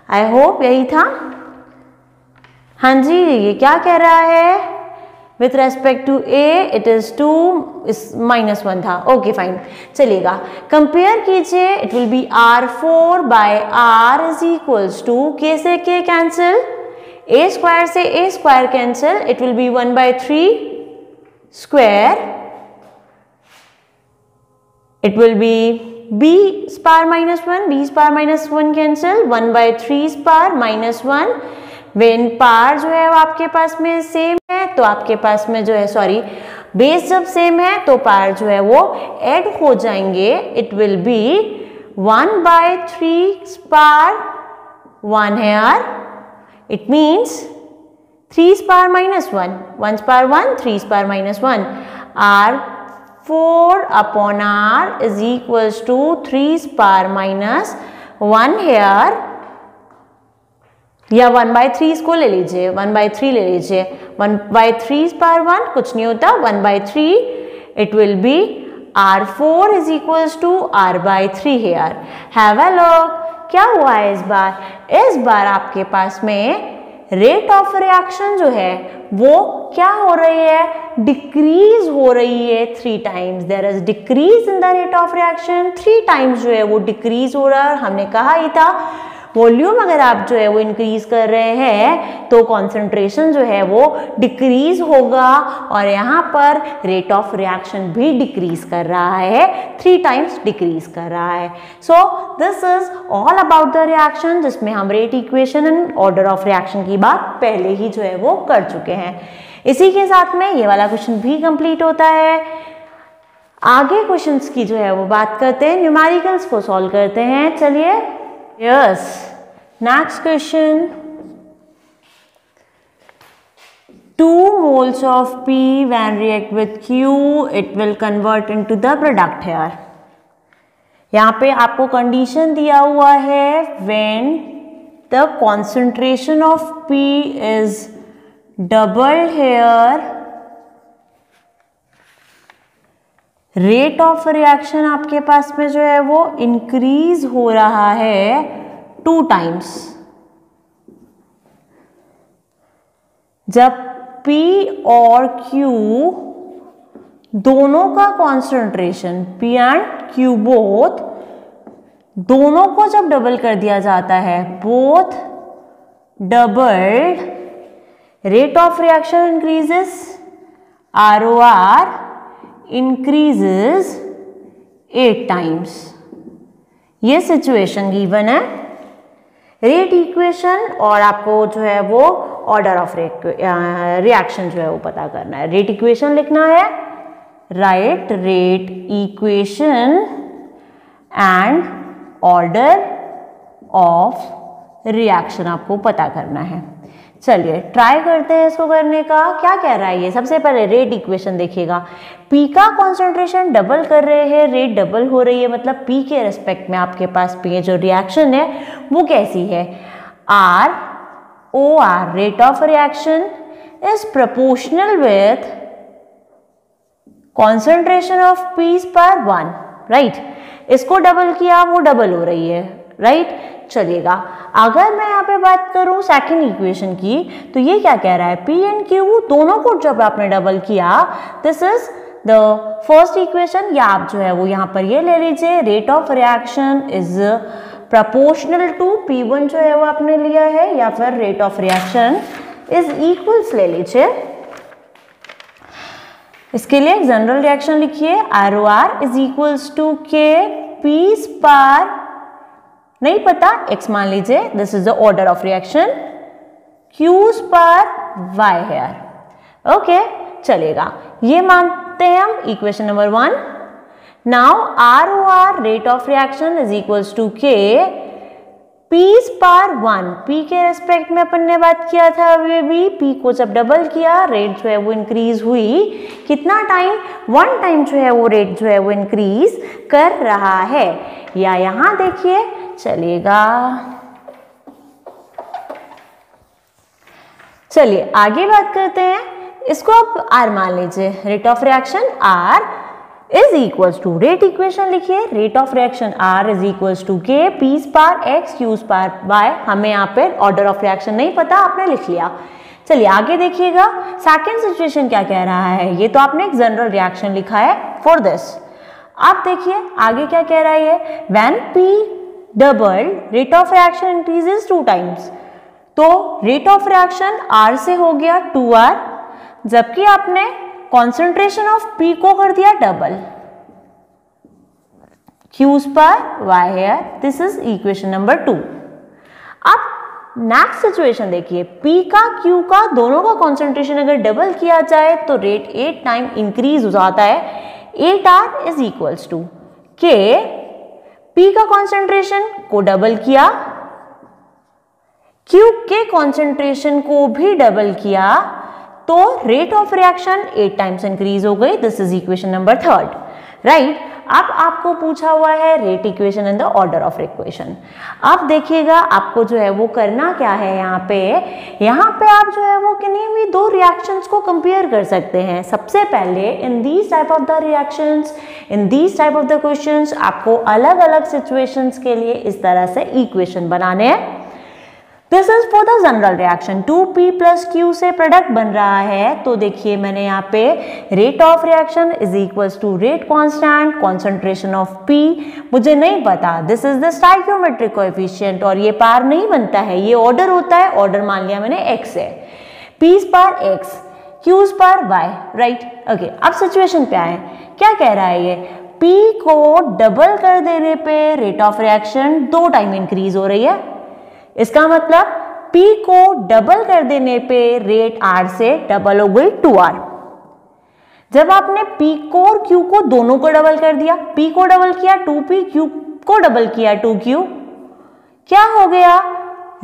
I hope यही था। हाँ जी, ये क्या कह रहा है, with respect to A it is 2 -1 था, ओके फाइन, चलेगा। कंपेयर कीजिए, it will be R4 by R is equals to K से के कैंसिल, ए स्क्वायर से A square cancel, it will be 1/3 square, it will be B spar -1, B spar -1 cancel, 1/3 spar -1। वेन पार जो है वो आपके पास में सेम है तो आपके पास में जो है, सॉरी, बेस जब सेम है तो पार जो है वो ऐड हो जाएंगे। इट विल बी 1/3 स्पार 1 है R, इट मीन्स 3 स्पार -1, 1 स्पार 1, 3 स्पार -1, R4 upon R is equals to 3 स्पार -1 है R, या 1/3 इसको ले लीजिए, 1/3 ले लीजिए, 1/3 स्पार 1 कुछ नहीं होता, 1/3। It will be R4 is equals to R/3 है यार। हैव अ लुक, क्या हुआ है इस बार, इस बार आपके पास में रेट ऑफ रिएक्शन जो है वो क्या हो रही है, डिक्रीज हो रही है 3 times. There is decrease in the rate of reaction, 3 times जो है वो डिक्रीज हो रहा है। हमने कहा ही था वॉल्यूम अगर आप जो है वो इंक्रीज कर रहे हैं तो कॉन्सेंट्रेशन जो है वो डिक्रीज होगा, और यहाँ पर रेट ऑफ रिएक्शन भी डिक्रीज कर रहा है, 3 टाइम्स डिक्रीज कर रहा है। So this is all about the reaction, जिसमें हम rate equation and order of reaction की बात पहले ही जो है वो कर चुके हैं। इसी के साथ में ये वाला क्वेश्चन भी कंप्लीट होता है। आगे क्वेश्चंस की जो है वो बात करते हैं, न्यूमेरिकल्स को सॉल्व करते हैं। चलिए, yes, next question, 2 moles of P when react with Q it will convert into the product here। यहाँ पे आपको कंडीशन दिया हुआ है when the concentration of P is doubled here, rate of reaction आपके पास में जो है वो इंक्रीज हो रहा है 2 टाइम्स। जब P और Q दोनों का concentration, P and Q both, दोनों को जब डबल कर दिया जाता है, both doubled, rate of reaction increases, ROR increases 8 times। ये सिचुएशन गिवन है। रेट इक्वेशन और आपको जो है वो ऑर्डर ऑफ रिएक्शन जो है वो पता करना है। रेट इक्वेशन लिखना है, right rate equation and order of reaction आपको पता करना है। चलिए ट्राई करते हैं इसको करने का। क्या कह रहा है ये, सबसे पहले रेट इक्वेशन देखिएगा, पी का कॉन्सेंट्रेशन डबल कर रहे हैं, रेट डबल हो रही है, मतलब पी के रेस्पेक्ट में आपके पास पी जो रिएक्शन है वो कैसी है, R O R, rate of reaction is proportional with concentration of पीस पर 1, राइट। इसको डबल किया, वो डबल हो रही है, राइट। चलिएगा, अगर मैं यहाँ पे बात करूँ सेकंड इक्वेशन की, तो ये क्या कह रहा है, पी एंड क्यू दोनों को जब आपने डबल किया, this is the first equation, या आप जो है वो यहाँ पर ये ले लीजिए, rate of reaction is proportional to P1 जो है वो आपने लिया है, या फिर rate of reaction is equals ले लीजिए। इसके लिए जनरल रिएक्शन लिखिए, ROR is equals to K piece पर, नहीं पता x मान लीजिए, this is the order of reaction, Q's पर Y हेयर। ओके, चलेगा, ये मानते हैं हम equation number 1। Now ROR rate of reaction is equals to K piece पर 1, P के रेस्पेक्ट में अपन ने बात किया था अभी भी, P को जब डबल किया रेट जो है वो इंक्रीज हुई, कितना टाइम, 1 टाइम जो है वो रेट जो है वो इंक्रीज कर रहा है, या यहां देखिए, चलिएगा, चलिए आगे बात करते हैं। इसको आप R मान लीजिए, rate of reaction R is equals to, rate equation लिखिए, rate of reaction R is equals to K piece पर X Q's पर Y। हमें यहाँ पे ऑर्डर ऑफ रिएक्शन नहीं पता, आपने लिख लिया। चलिए आगे देखिएगा, सेकंड सिचुएशन क्या कह रहा है, ये तो आपने एक जनरल रिएक्शन लिखा है फॉर दिस। आप देखिए आगे क्या कह रहा है, when P double rate of reaction increases 2 times, तो रेट ऑफ रिएक्शन R से हो गया 2R, जबकि आपने कॉन्सेंट्रेशन ऑफ P को कर दिया डबल, Q's पर Y here, this is equation number 2। अब नेक्स्ट सिचुएशन देखिए, P का Q का दोनों का कॉन्सेंट्रेशन अगर डबल किया जाए तो रेट 8 टाइम इंक्रीज हो जाता है, 8R is equals to K, P का कॉन्सेंट्रेशन को डबल किया, Q के कॉन्सेंट्रेशन को भी डबल किया, तो rate of reaction 8 times increase हो गई, this is equation number 3, right. अब आपको पूछा हुआ है rate equation in the order of equation. अब देखिएगा आपको जो है वो करना क्या है, यहाँ पे आप जो है वो किन्हीं भी 2 रिएक्शंस को कंपेयर कर सकते हैं। सबसे पहले in these type of the reactions, in these type of the questions, आपको अलग अलग सिचुएशंस के लिए इस तरह से इक्वेशन बनाने हैं। This is for the general reaction, 2P plus Q से प्रोडक्ट बन रहा है, तो देखिए मैंने यहाँ पे rate of reaction is equals to rate constant, concentration of P मुझे नहीं पता, this is the stoichiometric coefficient, और ये पार नहीं बनता है, ये ऑर्डर होता है, ऑर्डर मान लिया मैंने X है, P's पर X, Q's पर Y, राइट। ओके, अब सिचुएशन क्या है, क्या कह रहा है ये, P को डबल कर देने पे rate of reaction 2 time increase हो रही है, इसका मतलब P को डबल कर देने पे रेट R से डबल हो गई 2R। जब आपने P को और Q को दोनों को डबल कर दिया, P को डबल किया 2P, Q को डबल किया 2Q, क्या हो गया,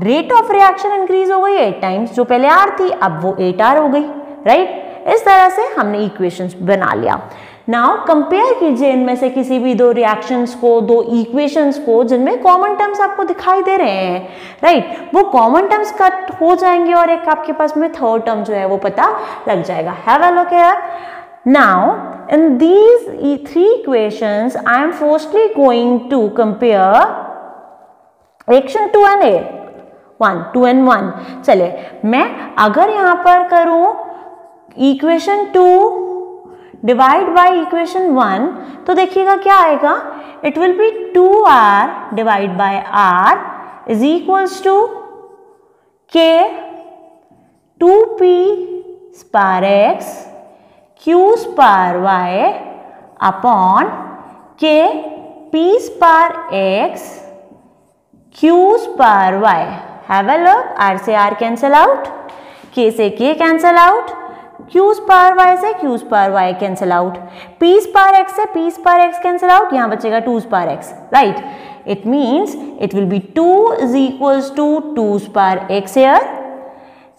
रेट ऑफ रिएक्शन इंक्रीज हो गई 8 टाइम्स, जो पहले R थी अब वो 8R हो गई, राइट। इस तरह से हमने इक्वेशंस बना लिया। नाउ कंपेयर कीजिए इनमें से किसी भी 2 रिएक्शंस को, 2 इक्वेशंस को जिनमें कॉमन टर्म्स आपको दिखाई दे रहे हैं, राइट। वो कॉमन टर्म्स कट हो जाएंगे और एक आपके पास में थर्ड टर्म जो है वो पता लग जाएगा। Have a look here. Now in these 3 equations I am firstly going to compare reaction 2 and 1, 2 and 1। चले, मैं अगर यहां पर करूं इक्वेशन 2 डिवाइड बाय इक्वेशन 1, तो देखिएगा क्या आएगा, it will be 2R divide by R is equals to K 2P स्पार X Q स्पार Y अपॉन K P स्पार X Q स्पार Y। Have a look, R से R कैंसल आउट, K से K कैंसल आउट, Q स्पार Y से Q स्पार Y cancel out, P स्पार X से P स्पार X कैंसल आउट, यहाँ बचेगा 2 स्पार X, right. It means it will be 2 is equals to 2 स्पार X हेयर।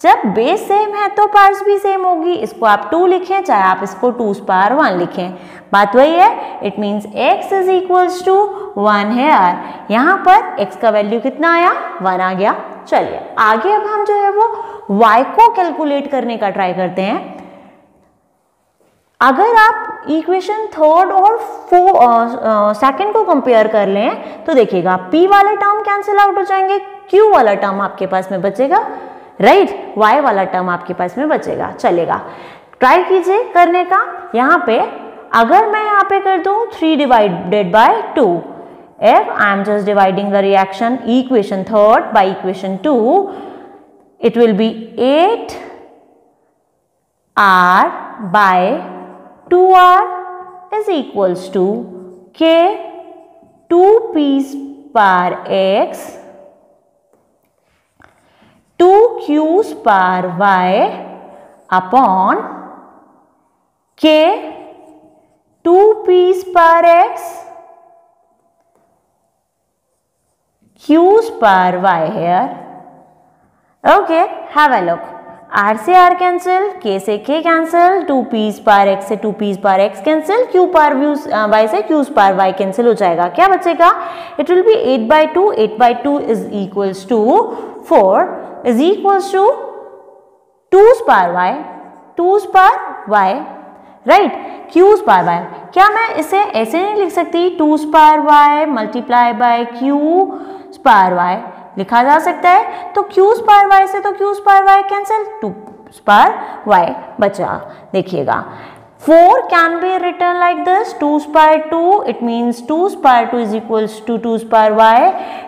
जब बेस सेम है तो पार्ट्स भी सेम होगी, इसको आप 2 लिखें चाहे आप इसको 2 स्पार 1 लिखें, बात वही है। It means X is equals to 1 here. यहाँ पर X का वैल्यू कितना आया, 1 आ गया। चलिए आगे अब हम जो है वो Y को कैलकुलेट करने का ट्राई करते हैं। अगर आप इक्वेशन थर्ड और सेकंड को कंपेयर कर लें तो देखिएगा P वाले टर्म कैंसिल आउट हो जाएंगे, Q वाला टर्म आपके पास में बचेगा, राइट, Y वाला टर्म आपके पास में बचेगा। चलेगा, ट्राई कीजिए करने का। यहाँ पे अगर मैं यहाँ पे कर दूं 3 divided by 2, if I am just dividing the reaction equation third by equation 2, it will be 8 R by 2R is equals to K 2 P's per X 2 Q's per Y upon K 2 P's per X Q's per Y here. Okay, have a look. R से R cancel, K से K cancel, 2 P's पर X से 2 P's पर X cancel, Q पर Y से Q's पर Y cancel हो जाएगा। क्या बचेगा? It will be 8 by 2. 8 by 2 is equals to 4 is equals to 2's पर Y, 2's पर Y, right? Q's पर Y। क्या मैं इसे ऐसे नहीं लिख सकती? 2's पर Y मल्टीप्लाई बाय Q's पर Y लिखा जा सकता है। तो Q's पर Y से तो Q's पर Y कैंसिल, 2's पर Y बचा। देखिएगा 4 can be written like this, 2's पर 2, it means 2's पर 2 is equals to 2's पर Y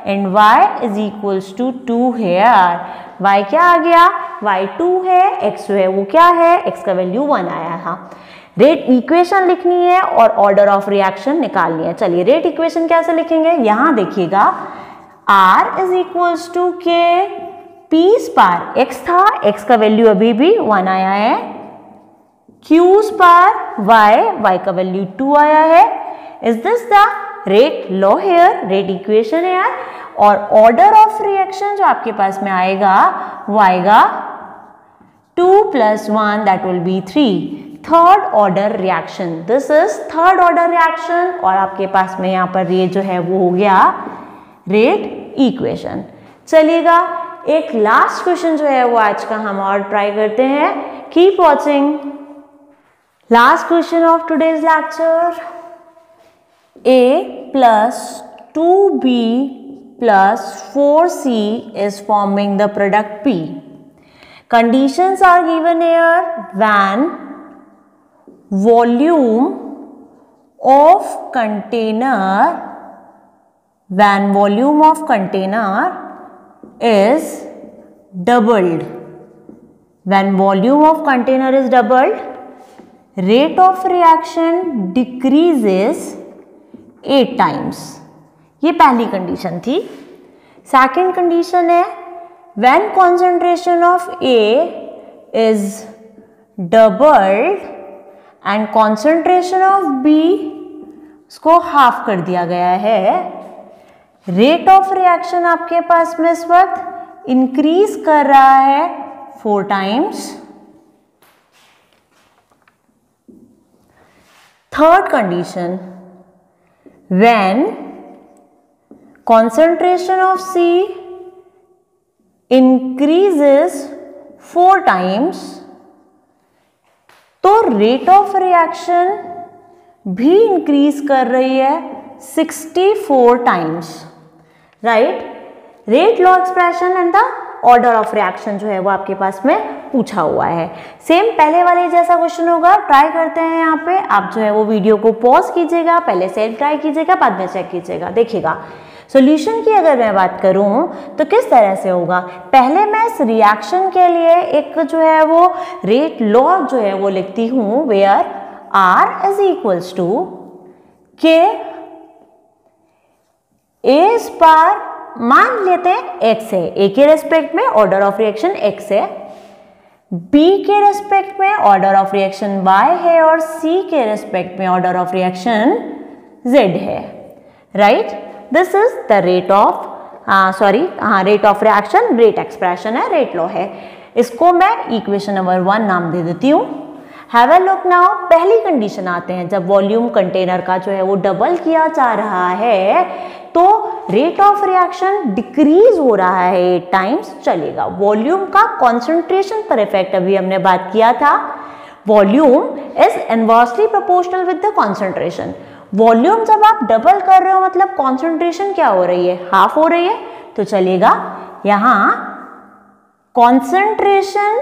and Y is equals to 2 here. Y क्या आ गया? Y 2 है, X जो है वो क्या है? X का वैल्यू 1 आया था। रेट इक्वेशन लिखनी है और ऑर्डर ऑफ रिएक्शन निकालनी है। चलिए रेट इक्वेशन कैसे लिखेंगे? यहां देखिएगा R is equals to K P's पर X था, X का वैल्यू अभी भी 1 आया है, Q's पर Y का वैल्यू 2 आया है। Is this the rate law here? Rate equation है यार। और ऑर्डर ऑफ रिएक्शन जो आपके पास में आएगा वो आएगा 2 + 1 that will be 3, third order reaction. This is third order reaction और आपके पास में यहाँ पर ये जो है वो हो गया रेट इक्वेशन। चलिएगा एक लास्ट क्वेश्चन जो है वो आज का हम और ट्राई करते हैं। Keep watching. Last question of today's lecture, A + 2B + 4C is forming the product P. Conditions are given here when volume of container is doubled. When volume of container is doubled, rate of reaction decreases 8 times. ये पहली condition थी। Second condition है when concentration of A is doubled and concentration of B इसको half कर दिया गया है, rate of reaction आपके पास में इस वक्त इंक्रीज कर रहा है 4 times. Third condition, when concentration of C increases 4 times, तो रेट ऑफ रिएक्शन भी इंक्रीज कर रही है 64 times, right. Rate law expression and the order of reaction जो है वो आपके पास में पूछा हुआ है। सेम पहले वाले जैसा क्वेश्चन होगा, ट्राई करते हैं। यहाँ पे आप जो है वो वीडियो को पॉज कीजिएगा, पहले से ट्राई कीजिएगा, बाद में चेक कीजिएगा। देखिएगा सॉल्यूशन की अगर मैं बात करूं तो किस तरह से होगा। पहले मैं इस रिएक्शन के लिए एक जो है वो रेट लॉ जो है वो लिखती हूं, where R is equals to K A पर मान लेते हैं X है, A के रेस्पेक्ट में ऑर्डर ऑफ रिएक्शन X है, B के रेस्पेक्ट में ऑर्डर ऑफ रिएक्शन Y है और C के रेस्पेक्ट में ऑर्डर ऑफ रिएक्शन Z है, right. This is the rate of rate of reaction, rate expression है, रेट लॉ है। इसको मैं इक्वेशन नंबर 1 नाम दे देती हूँ। Have a look now. पहली कंडीशन आते हैं, जब वॉल्यूम कंटेनर का जो है वो डबल किया जा रहा है तो रेट ऑफ रिएक्शन डिक्रीज हो रहा है 8 टाइम्स। चलेगा, वॉल्यूम का कॉन्सेंट्रेशन पर इफेक्ट अभी हमने बात किया था। Volume is inversely proportional with the concentration. Volume जब आप डबल कर रहे हो मतलब कॉन्सेंट्रेशन क्या हो रही है, हाफ हो रही है। तो चलेगा यहां कॉन्सेंट्रेशन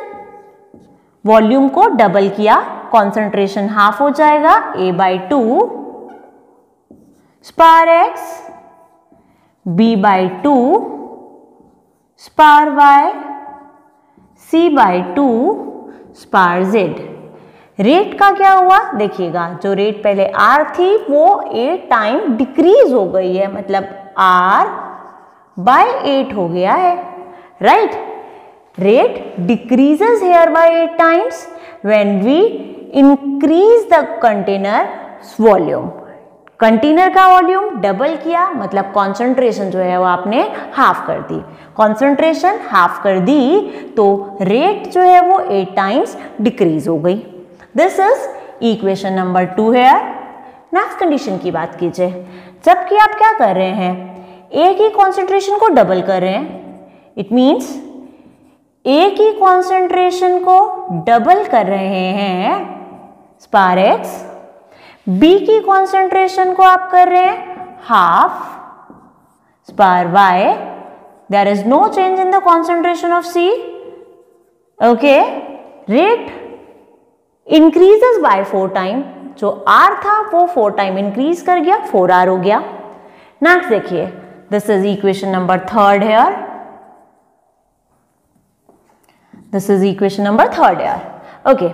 वॉल्यूम को डबल किया, कॉन्सेंट्रेशन हाफ हो जाएगा, A/2 spar x B/2 spar y C/2 spar z। Rate का क्या हुआ देखिएगा, जो रेट पहले r थी वो 8 टाइम डिक्रीज हो गई है, मतलब r/8 हो गया है, right. Rate decreases here by 8 times when we increase the container volume. Container का वॉल्यूम डबल किया मतलब कॉन्सेंट्रेशन जो है वो आपने हाफ कर दी, कॉन्सेंट्रेशन हाफ कर दी तो रेट जो है वो 8 टाइम्स डिक्रीज हो गई। दिस इज इक्वेशन नंबर 2 है। नेक्स्ट कंडीशन की बात कीजिए, जबकि आप क्या कर रहे हैं, एक ही कॉन्सेंट्रेशन को डबल कर रहे हैं, इट मीन्स एक ही कॉन्सेंट्रेशन को डबल कर रहे हैं स्पार x, B की कॉन्सेंट्रेशन को आप कर रहे हैं हाफ स्पार y, there is no change in the concentration of C, okay. Rate increases by 4 time, जो R था वो 4 टाइम इंक्रीज कर गया, 4R हो गया। नेक्स्ट देखिए, this is equation number 3 here, this is equation number 3 here, okay.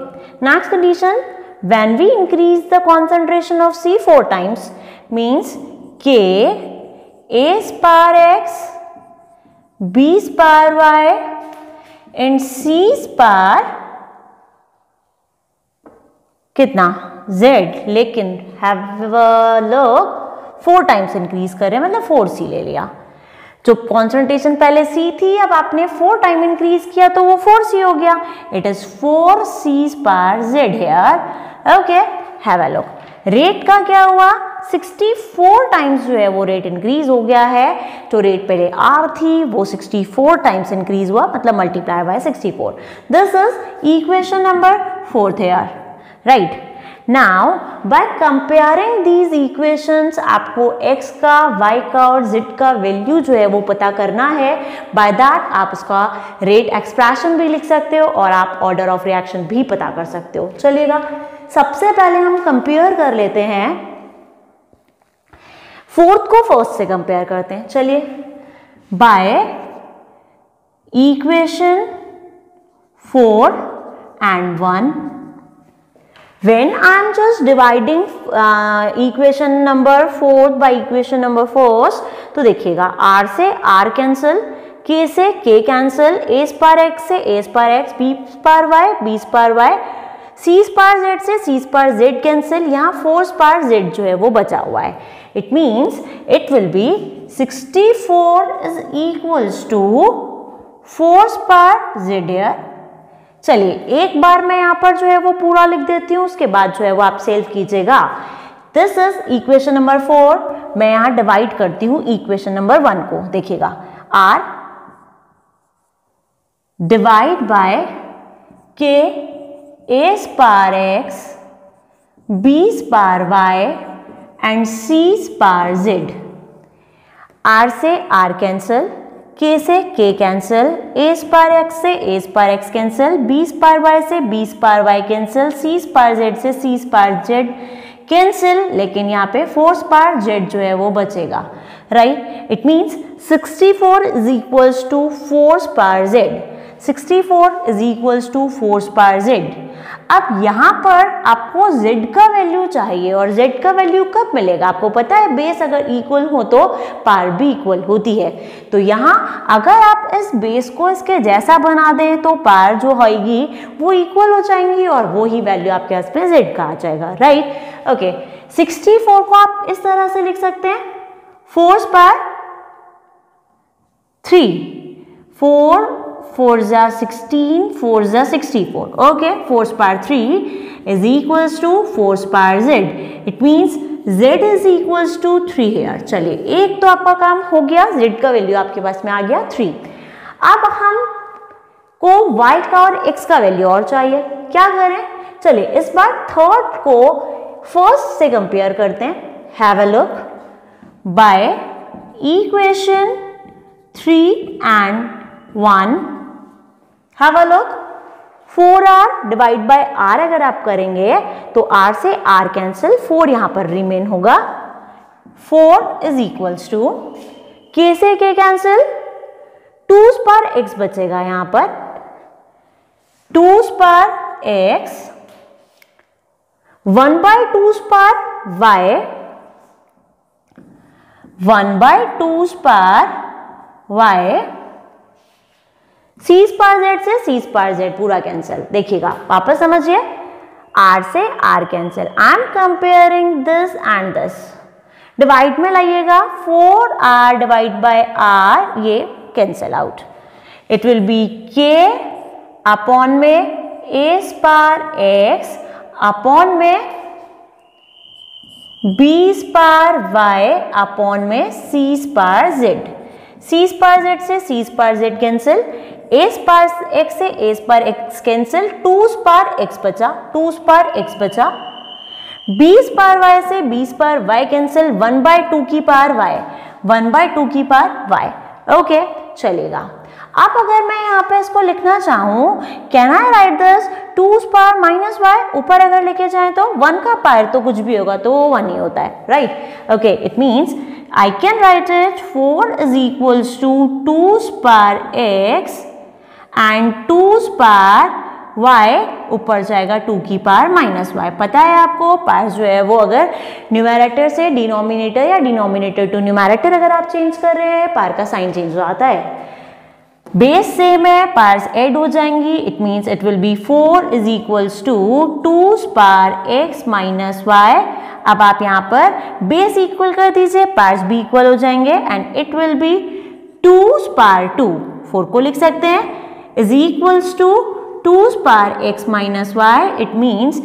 Next condition, when we increase the concentration of C 4 times means K A spar x B spar y and C spar कितना Z, लेकिन have लोग 4 times increase कर रहे हैं मतलब 4C ले लिया। जो कॉन्सेंट्रेशन पहले C थी अब आपने 4 टाइम इंक्रीज किया तो वो 4C हो गया, इट इज 4C स्पार Z here, okay. Have a look, rate का क्या हुआ, 64 टाइम्स जो है वो रेट इंक्रीज हो गया है। तो रेट पहले R थी वो 64 टाइम्स इंक्रीज हुआ मतलब multiply by 64। This is equation number 4 here, right. Now by comparing these equations आपको x का, y का और z का वैल्यू जो है वो पता करना है। बाय दैट आप इसका रेट एक्सप्रेशन भी लिख सकते हो और आप ऑर्डर ऑफ रिएक्शन भी पता कर सकते हो। चलिएगा सबसे पहले हम कंपेयर कर लेते हैं, फोर्थ को फर्स्ट से कंपेयर करते हैं। चलिए, by equation 4 and 1, when I am just dividing equation number 4 by equation number 4, तो देखिएगा R से R कैंसिल, K से K कैंसिल, A स्पार X से A स्पार X, B स्पार Y, B स्पार Y, C स्पार Z से C स्पार Z कैंसिल, यहाँ 4 स्पार Z जो है वो बचा हुआ है। It means it will be 64 is equals to 4 स्पार Z हेयर। चलिए एक बार मैं यहाँ पर जो है वो पूरा लिख देती हूँ, उसके बाद जो है वो आप सेव कीजिएगा। This is equation number 4। मैं यहाँ डिवाइड करती हूँ इक्वेशन नंबर 1 को। देखिएगा R divide by K A स्पार X B स्पार Y एंड C स्पार Z। R से R कैंसिल, K से K कैंसिल, A स्पार X से A स्पार X कैंसिल, B स्पार Y से B स्पार Y कैंसिल, C स्पार Z से C स्पार Z कैंसिल, लेकिन यहाँ पे 4 स्पार Z जो है वो बचेगा, right. It means 64 is equals to 4 स्पार Z। 64 इज इक्वल्स टू 4 स्पार Z। अब यहाँ पर आपको Z का वैल्यू चाहिए और Z का वैल्यू कब मिलेगा, आपको पता है बेस अगर इक्वल हो तो पार भी इक्वल होती है। तो यहाँ अगर आप इस बेस को इसके जैसा बना दें तो पार जो होगी वो इक्वल हो जाएंगी और वो ही वैल्यू आपके पास में Z का आ जाएगा, राइट। ओके, 64 को आप इस तरह से लिख सकते हैं 4 स्पार 3, 4 4 जा 16, 4 जा 64, ओके। 4 स्पार 3 इज इक्वल्स टू 4 स्पार Z। It means Z is equals to 3 here. चलिए एक तो आपका काम हो गया, Z का वैल्यू आपके पास में आ गया 3। अब हम को Y का और X का वैल्यू और चाहिए। क्या करें, चलिए इस बार थर्ड को फर्स्ट से कंपेयर करते हैं. Have a look. By equation 3 and 1, have a look. 4r divide by r अगर आप करेंगे तो r से r कैंसिल, 4 यहां पर रिमेन होगा. 4 इज इक्वल्स टू k से k कैंसिल, 2 पर x बचेगा यहां पर. 2 पर x, 1/2 पर y, 1/2 पर y, c पर z से c पर z पूरा कैंसिल. देखिएगा वापस समझिए, r से r cancel. I am comparing this and this. Divide में लाइएगा, 4r डिवाइड बाय r, ये cancel out. It will B k upon में a स्पार x अपॉन में b स्पार y अपॉन में c स्पार z. c स्पार z से c स्पार z कैंसिल, a स्पार x से a स्पार x कैंसिल, 2 स्पार x बचा, 2 स्पार x बचा. b स्पार y से b स्पार y कैंसिल, 1/2 की पावर y, 1/2 की पावर y. ओके चलेगा. अब अगर मैं यहाँ पे इसको लिखना चाहूँ, can I right this 2 spar minus y. ऊपर अगर लेके जाए तो 1 का पावर तो कुछ भी होगा तो वो 1 ही होता है, right. Okay, it means I can write it 4 is equals to 2 स्पार x and 2 स्पार y, ऊपर जाएगा 2 की पावर माइनस y. पता है आपको पावर जो है वो अगर न्यूमैरेटर से डिनोमिनेटर या डिनोमिनेटर टू न्यूमैरेटर अगर आप चेंज कर रहे हैं, पावर का साइन चेंज हो जाता है. बेस सेम है, पावर्स ऐड हो जाएंगी. It means it will be 4 is equals to 2 स्पार x माइनस y. अब आप यहाँ पर बेस इक्वल कर दीजिए, पार्ट्स भी इक्वल हो जाएंगे एंड इट विल बी 2 स्पार 2. 4 को लिख सकते हैं इज इक्वल्स टू 2 स्पार x minus y. It means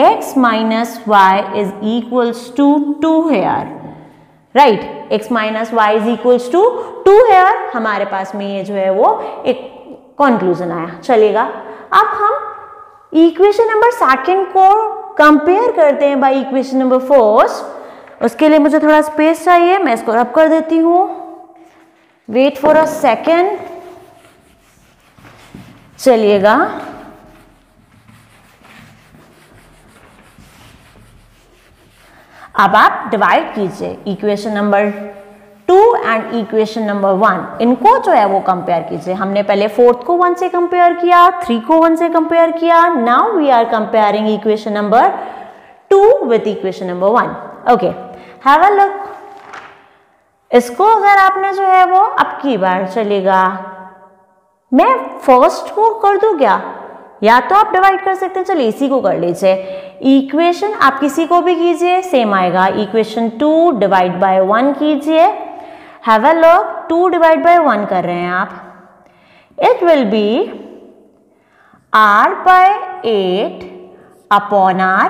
x minus y is equals to 2 here, right. x minus y is equals to 2 here. हमारे पास में ये जो है वो एक कंक्लूजन आया. चलेगा, अब हम इक्वेशन नंबर सेकंड को कंपेयर करते हैं बाय इक्वेशन नंबर फर्स्ट. उसके लिए मुझे थोड़ा स्पेस चाहिए, मैं इसको रब कर देती हूँ. Wait for a second. चलिएगा, अब आप डिवाइड कीजिए equation number 2 and equation number 1. इनको जो है वो कंपेयर कीजिए. हमने पहले 4th को 1 से कंपेयर किया, 3 को 1 से कंपेयर किया. Now we are comparing equation number 2 with equation number 1. Okay, have a look. इसको अगर आपने जो है वो अब की बार, चलेगा मैं फर्स्ट को कर दूं क्या, या तो आप डिवाइड कर सकते हैं. चलिए इसी को कर लीजिए. इक्वेशन आप किसी को भी कीजिए सेम आएगा. इक्वेशन 2 डिवाइड बाय 1 कीजिए. Have a look, 2 divide by 1 कर रहे हैं आप. It will be r by 8 upon r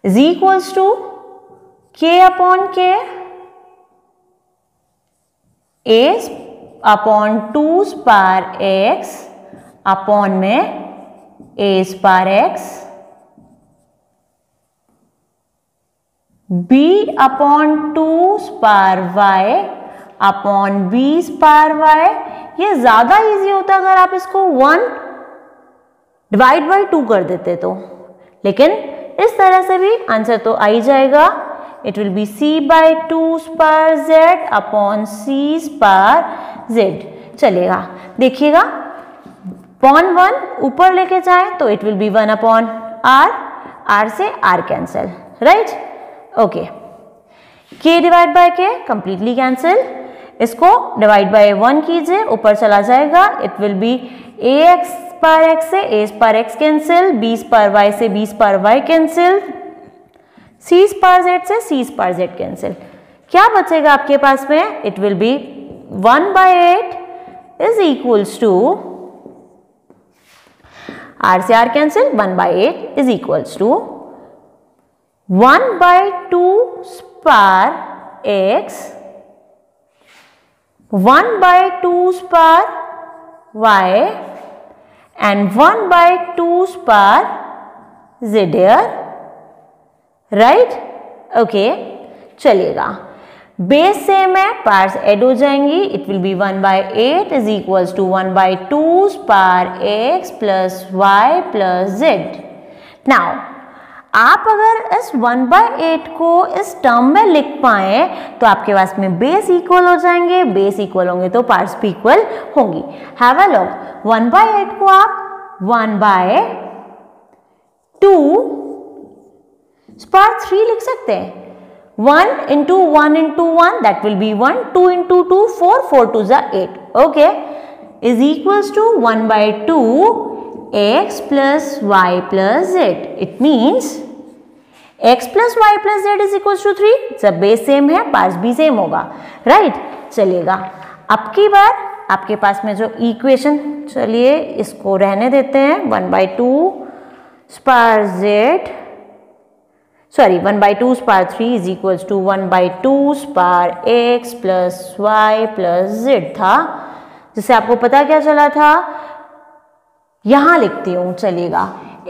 is equals to k upon k, a upon 2 स्पार x अपॉन में a स्पार x, b अपॉन 2 स्पार y अपॉन b स्पार y. ये ज्यादा इजी होता अगर आप इसको 1 डिवाइड बाई 2 कर देते तो, लेकिन इस तरह से भी आंसर तो आ ही जाएगा. It will B c by 2 स्पार z अपॉन c स्पार z. चलेगा, देखिएगा 1 ऊपर लेके जाए तो it will be 1 upon r, r से r cancel, right. Okay, k divide by k completely cancel. इसको डिवाइड बाय 1 कीजिए, ऊपर चला जाएगा. It will B ax spar x से a स्पार x कैंसिल, b स्पार y से b स्पार y कैंसिल, c स्पार z से c स्पार z कैंसिल. क्या बचेगा आपके पास में? It will be 1/8 is equals to r से r cancel, 1/8 is equals to 1/2 स्पार x 1/2 स्पार y and 1 by 2 spar z here, right? Okay, चलिएगा, बेस सेम है, पार्ट्स ऐड हो जाएंगी, it will be 1 by 8 is equals to 1 by 2 स्पार x plus y plus z। Now आप अगर इस 1 by 8 को इस टर्म में लिख पाए तो आपके पास में बेस इक्वल हो जाएंगे, बेस इक्वल होंगे तो पार्ट्स भी इक्वल होंगी। हैव अ लुक, 1 by 8 को आप 1 by 2 स्पार 3 लिख सकते हैं। 1 into 1 into 1 that will be 1, 2 into 2 4, 4 2s are 8, okay, is equals to 1 by 2 x plus y plus z। it means x plus y plus z is equals to 3, सब base same है, parts भी same होगा, right? चलिएगा, अब की बार आपके पास में जो इक्वेशन, चलिए इसको रहने देते हैं, 1 by 2 स्पार z, सॉरी 1 by 2 स्पार 3 इज इक्वल्स टू 1 by 2 स्पार x plus y plus z था, जिससे आपको पता क्या चला था, यहां लिखती हूं, चलिएगा,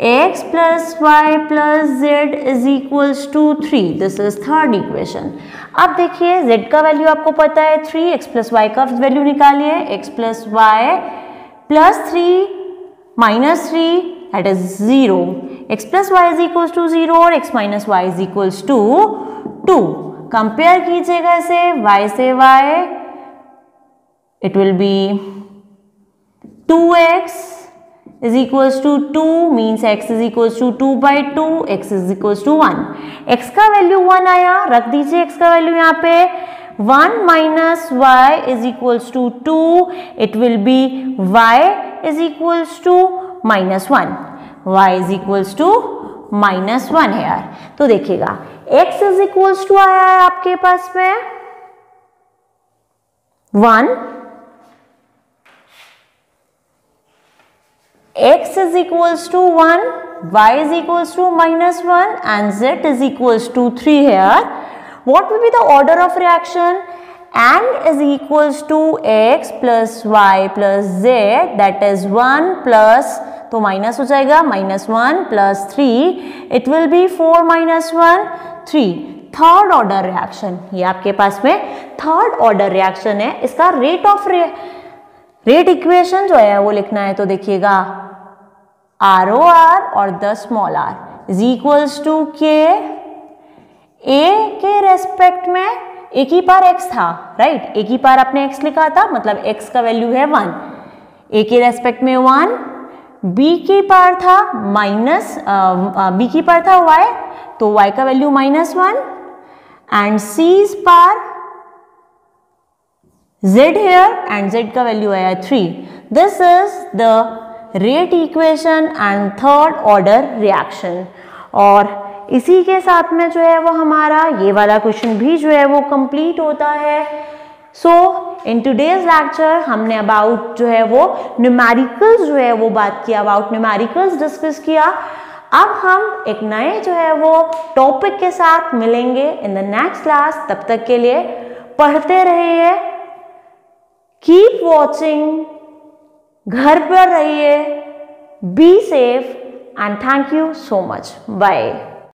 x plus y plus z is equals to 3, this is third equation. अब देखिए z का वैल्यू आपको पता है 3, x प्लस y का वैल्यू निकालिए, x plus y plus 3 minus 3 that is 0, x plus y is equals to 0 और x minus y is equals to 2। Compare कीजिएगा इसे y से y, it will be 2x is equals to 2 means x is equals to 2 by 2, x is equals to 1। x का value 1 आया, रख दीजिए x का value यहाँ पे, 1 minus y is equals to 2, it will be y is equals to -1, y is equals to -1 है। तो देखिएगा x is equals to आया है आपके पास में 1, x is equals to 1, y is equals to -1 and z is equals to 3 here. What will be the order of reaction? n is equals to x plus y plus z, that is 1 plus, तो minus हो जाएगा, -1 plus 3, it will be 4 minus 1 3, third order reaction. ये आपके पास में third order reaction है। इसका rate equation जो है वो लिखना है, तो देखिएगा ROR और the small r is equals to K, a के रेस्पेक्ट में a की पार x था, राइट? a की पार आपने x लिखा था, मतलब x का वैल्यू है 1, a के रेस्पेक्ट में 1, b की पार था b की पार था y, तो y का वैल्यू -1 एंड c's पार z here एंड z का वैल्यू आया 3। This is the rate equation and third order reaction. और इसी के साथ में जो है वो हमारा ये वाला क्वेश्चन भी जो है वो कंप्लीट होता है। सो इन टुडेज लेक्चर हमने अबाउट जो है वो न्यूमेरिकल्स जो है वो बात किया, अबाउट न्यूमेरिकल्स डिस्कस किया। अब हम एक नए जो है वो टॉपिक के साथ मिलेंगे इन द नेक्स्ट क्लास। तब तक के लिए पढ़ते रहिए, कीप वॉचिंग, घर पर रहिए, be safe and thank you so much, bye.